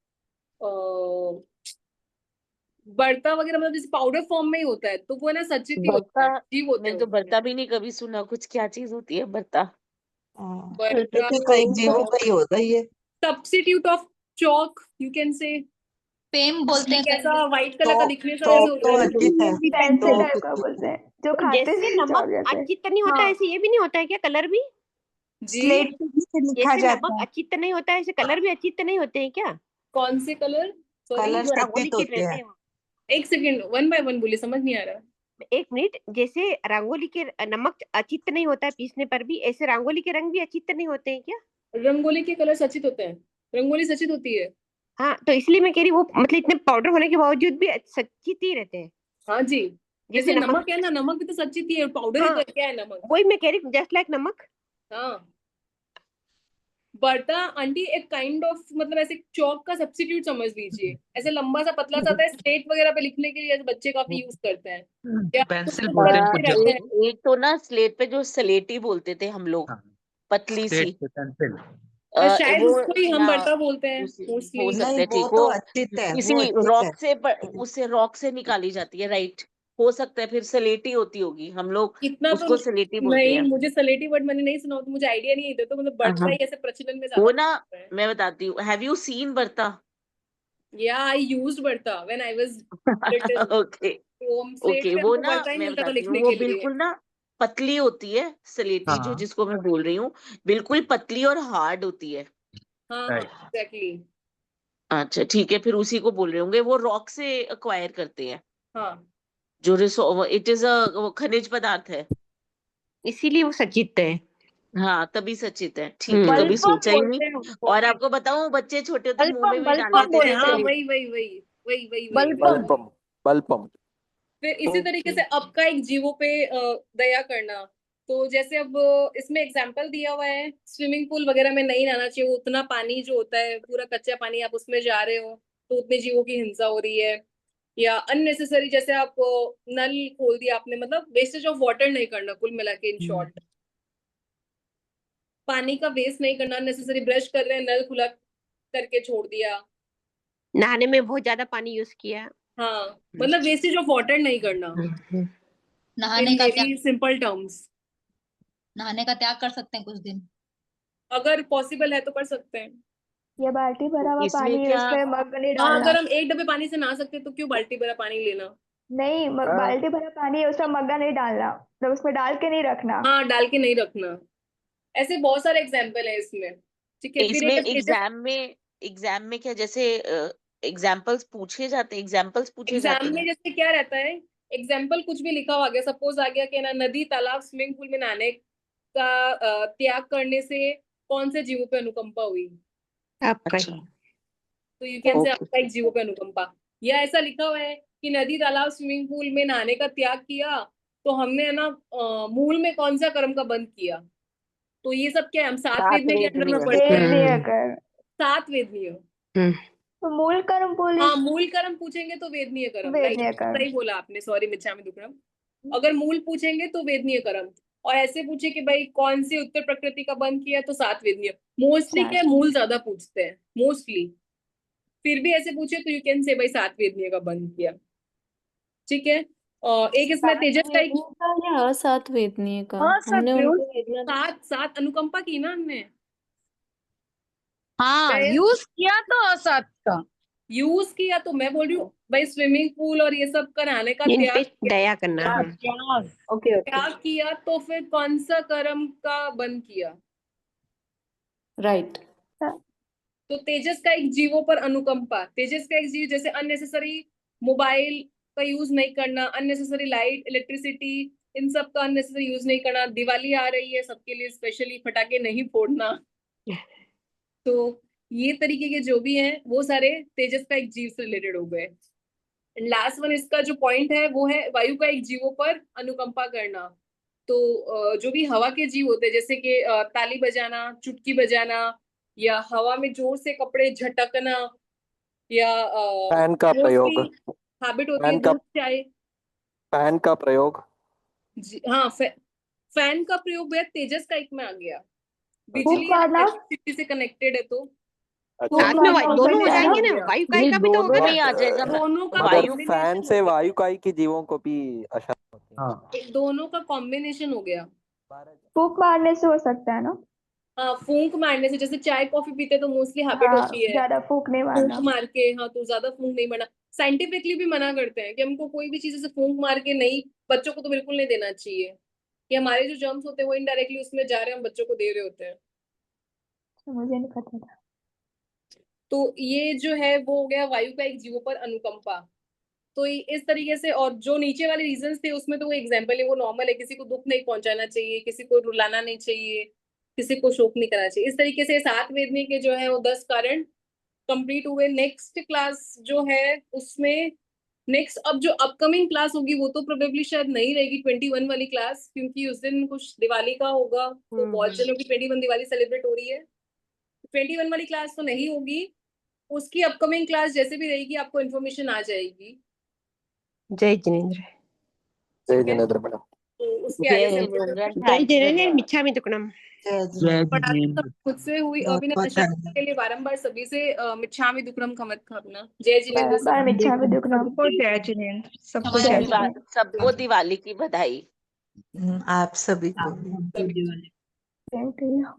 बर्ता वगैरह, मतलब जैसे पाउडर फॉर्म में ही होता है, तो वो है ना सचित ही होता है, बर्ता? जीव होते हैं मैंने तो उसमें। बर्ता भी नहीं कभी सुना, कुछ क्या चीज होती है बर्ता? बर्ता पृथ्वी का एक जीवों का ही होता है ये। Substitute of chalk you can say. Fame बोलते हैं कैसा कहीं। व्हाइट कलर का दिखने से चौक वैसे तो होता है। अच्छी है, पेंसिल तो टाइप का बोलते हैं जो तो खाते जैसे हैं नमक चौक जैसे। अचित नहीं होता हाँ। ऐसे ये भी नहीं होता है क्या कलर भी? जी स्लेट पे जिसे लिखा जैसे जाता नमक है, अचित नहीं होता है ऐसे कलर भी अचित नहीं होते हैं क्या? कौन से कलर? सॉरी, कलर जो रंगोली सचित के होते रहते हैं। हैं। एक सेकंड, वन बाय वन बोलिए, समझ नहीं आ रहा। एक मिनट, जैसे रंगोली के नमक अचित नहीं होता है पीसने पर भी, ऐसे रंगोली के रंग भी अचित नहीं होते हैं क्या? रंगोली के कलर सचित होते हैं, रंगोली सचित होती है। हाँ, तो इसलिए मैं कह रही वो मतलब इतने पाउडर होने के बावजूद भी सचित ही रहते हैं। हाँ जी, जैसे जैसे नमक है ना, नमक भी तो सचित ही है, पाउडर ही हाँ, तो क्या है नमक। वही मैं कह रही जस्ट लाइक नमक। हाँ, बर्ता आंटी एक काइंड ऑफ, मतलब ऐसे चौक का सब्स्टिट्यूट समझ लीजिए, ऐसे लंबा सा पतला सा आता है, स्लेट वगैरह पे लिखने के लिए ऐसे बच्चे काफी यूज करते हैं, या पेंसिल कुछ बोलते हैं करते कुछ रहते जगह। हैं। एक तो ना स्लेट पे जो सलेटी बोलते थे हम लोग, हाँ, पतली सी, स्लेट पे पेंसिल। शायद वो उसको ही हम या बर्ता बोलते हैं हो मोस्टली। सकता नहीं है, वो ठीक तो हो, अच्छित है, किसी वो अच्छित है। रॉक से उससे रॉक से निकाली जाती है, राइट? हो सकता है फिर सलेटी होती होगी, हम लोग इतना तो उसको सलेटी बोलते नहीं, हैं। मुझे सलेटी वर्ड मैंने नहीं सुना, तो मुझे आइडिया नहीं है इधर, तो मतलब बर्ता हाँ, ही ऐसे प्रचलन में ज्यादा वो ना होता है। मैं बताती हूँ, हैव यू सीन बर्ता? या I used bharta when I was little, okay तो हम स्लेट ओके, पे वो हमको ना बर्ता ही मैं मिलता था बताती हूँ, लिखने वो के लिए। बिल्कुल ना पतली होती है सलेटी, जो हाँ जिसको मैं बोल रही हूँ, बिल्कुल पतली और हार्ड होती है। हाँ हाँ राइट। एग्जैक्टली। अच्छा ठीक है, फिर उसी को बोल रहे होंगे, वो रॉक से अक्वायर करते हैं, हाँ जो इट इज अ खनिज पदार्थ है। इसीलिए वो सचित है। हाँ तभी सचित है, ठीक है, कभी बल्बम सोचा ही नहीं। बोलते हैं उनको। और आपको बताऊं, बच्चे छोटे होते मुंह में बल्बम भी डाल बल्बम लेते थे बोलते हाँ, हैं। सलेटी। वही बल्बम। बल्पम बल्पम। फिर इसी तरीके से अब का एक जीवों पे दया करना। तो जैसे अब इसमें एग्जाम्पल दिया हुआ है, स्विमिंग पूल वगैरह में नहीं नहाना चाहिए, उतना पानी जो होता है पूरा कच्चा पानी, आप उसमें जा रहे हो तो उतने जीवों की हिंसा हो रही है। या अननेसेसरी, जैसे आप नल खोल दिया आपने, मतलब वेस्टेज ऑफ वाटर नहीं करना, कुल मिला के इन शॉर्ट पानी का वेस्ट नहीं करना। अननेसेसरी ब्रश कर रहे हैं, नल खुला करके छोड़ दिया। नहाने में बहुत ज्यादा पानी यूज किया। हाँ, मतलब वेस्टेज ऑफ वाटर नहीं करना, नहाने इन का त्याग, वेरी सिंपल टर्म्स। नहाने का त्याग कर सकते हैं कुछ दिन। अगर पॉसिबल है तो कर सकते हैं। या बाल्टी भरा हुआ इसमें पानी है क्या उसमें मग नहीं हाँ, डालना। अगर हम एक डब्बे पानी से नहा सकते तो क्यों बाल्टी भरा पानी लेना। नहीं, बाल्टी भरा पानी है उसमें मग्गा नहीं डालना, तो उसमें डाल के नहीं रखना। हाँ, डाल के नहीं रखना। ऐसे बहुत सारे एग्जाम्पल है इसमें। ठीक है, फिर इसमें एक एग्जाम में क्या, जैसे एग्जाम्पल्स पूछे जाते एग्जाम में हैं। जैसे क्या रहता है, एग्जाम्पल कुछ भी लिखा हुआ गया, सपोज आ गया कि ना नदी तालाब स्विमिंग पूल में नहाने का त्याग करने से कौन से जीवों पे अनुकंपा हुई, आपका अच्छा, ही। तो यू कैन से Okay. आपका एक जीवों पे अनुकंपा। या ऐसा लिखा हुआ है कि नदी तालाब स्विमिंग पूल में नहाने का त्याग किया, तो हमने है ना मूल में कौन सा कर्म का बंद किया। तो ये सब क्या है, हम सात वेदनीय के अंदर में पढ़ते हैं। वेदनीय कर्म। सात वेदनीय, तो मूल कर्म बोले। हाँ मूल कर्म पूछेंगे तो वेदनीय कर्म, राइट, वेदनीय कर्म। सही बोला आपने, सॉरी मिच्छामि दुक्कडम। अगर मूल पूछेंगे तो वेदनीय कर्म, और ऐसे पूछे कि भाई कौन सी उत्तर प्रकृति का बंद किया, तो सात वेदनीय। मोस्टली क्या है, मूल ज्यादा पूछते हैं मोस्टली, फिर भी ऐसे पूछे तो यू कैन से भाई सात वेदनीय का बंद किया। ठीक है, और एक इसमें तेजस का एक, या सात वेदनीय का, हाँ हमने सब उनको वेदना सात अनुकंपा की ना हमने। हाँ, यूज किया तो असात का यूज किया, तो मैं बोल रही हूँ भाई स्विमिंग पूल और ये सब कराने का इन त्याग पे दया करना। ओके त्याग किया, तो फिर कौन सा कर्म का बंद किया। राइट। तो तेजस का एक जीवों पर अनुकंपा, तेजस का एक जीव जैसे अननेसेसरी मोबाइल का यूज नहीं करना, अननेसेसरी लाइट इलेक्ट्रिसिटी इन सब का अननेसेसरी यूज नहीं करना। दिवाली आ रही है, सबके लिए स्पेशली पटाखे नहीं फोड़ना। तो ये तरीके के जो भी हैं वो सारे तेजस का एक जीव से रिलेटेड हो गए। लास्ट वन इसका जो पॉइंट है वो है वायु का एक जीवों पर अनुकंपा करना। तो जो भी हवा के जीव होते हैं, जैसे कि ताली बजाना, चुटकी बजाना, या हवा में जोर से कपड़े झटकना, या फैन का प्रयोग, हैबिट होती है फैन का दूध चाय। फैन का प्रयोग, हाँ फैन का प्रयोग भैया तेजस का एक में आ गया। फूंक बिजली मारना। इलेक्ट्रिसिटी से कनेक्टेड है, तो साथ में दोनों हो जाएंगे ना, वायु का ये का भी तो होगा दोनों ना। में आ जाएगा। दोनों का मगर combination फैन हो से गया। वायुकाई के जीवों को भी अशांत होती है। हाँ, दोनों का कॉम्बिनेशन हो गया। फूंक मारने से हो सकता है ना। हाँ फूंक मारने से, जैसे चाय कॉफी पीते तो मोस्टली हैबिट हाँ, होती है ज्यादा फूंक नहीं फूंक मारना। मार के, हाँ तो ज्यादा फूंक नहीं मारना। साइंटिफिकली भी मना करते हैं कि हमको कोई भी चीज ऐसे फूंक मार के नहीं, बच्चों को तो बिल्कुल नहीं देना चाहिए, कि हमारे जो जर्म्स होते हैं वो इनडायरेक्टली उसमें जा रहे हैं, हम बच्चों को दे रहे होते हैं। मुझे नहीं पता था। तो ये जो है वो हो गया वायु का एक जीवों पर अनुकंपा। तो इस तरीके से, और जो नीचे वाले रीजंस थे उसमें तो वो एग्जाम्पल है, वो नॉर्मल है, किसी को दुख नहीं पहुंचाना चाहिए, किसी को रुलाना नहीं चाहिए, किसी को शोक नहीं करना चाहिए। इस तरीके से सात वेदनी के जो है वो 10 कारण कंप्लीट हुए। नेक्स्ट क्लास जो है उसमें, नेक्स्ट अब जो अपकमिंग क्लास होगी वो तो प्रोबेबली शायद नहीं रहेगी 21 वाली क्लास, क्योंकि उस दिन कुछ दिवाली का होगा, तो बहुत जनों की 21 दिवाली सेलिब्रेट हो रही है। 21 वाली क्लास तो नहीं होगी, उसकी अपकमिंग क्लास जैसे भी रहेगी आपको इन्फॉर्मेशन आ जाएगी। जय जिनेंद्र। जय जिनेंद्र मैडम। तो उसके आगे से जय जिनेंद्र, मिच्छामि दुक्कडम। मुझसे हुई बहुत अभी बहुत आशा धन्यवाद। के लिए बारंबार सभी से मिच्छामि दुक्कडम खमत खाना। जय जिनेंद्र बार सभी। मिच्छामि दुक्कडम। सबको जय जिनेंद्र, सबको जय जय जिनेंद्र। सबको दिवाली की बधाई। आप सभी को हाँ, सभी। दिवाली। जिनेंद्र।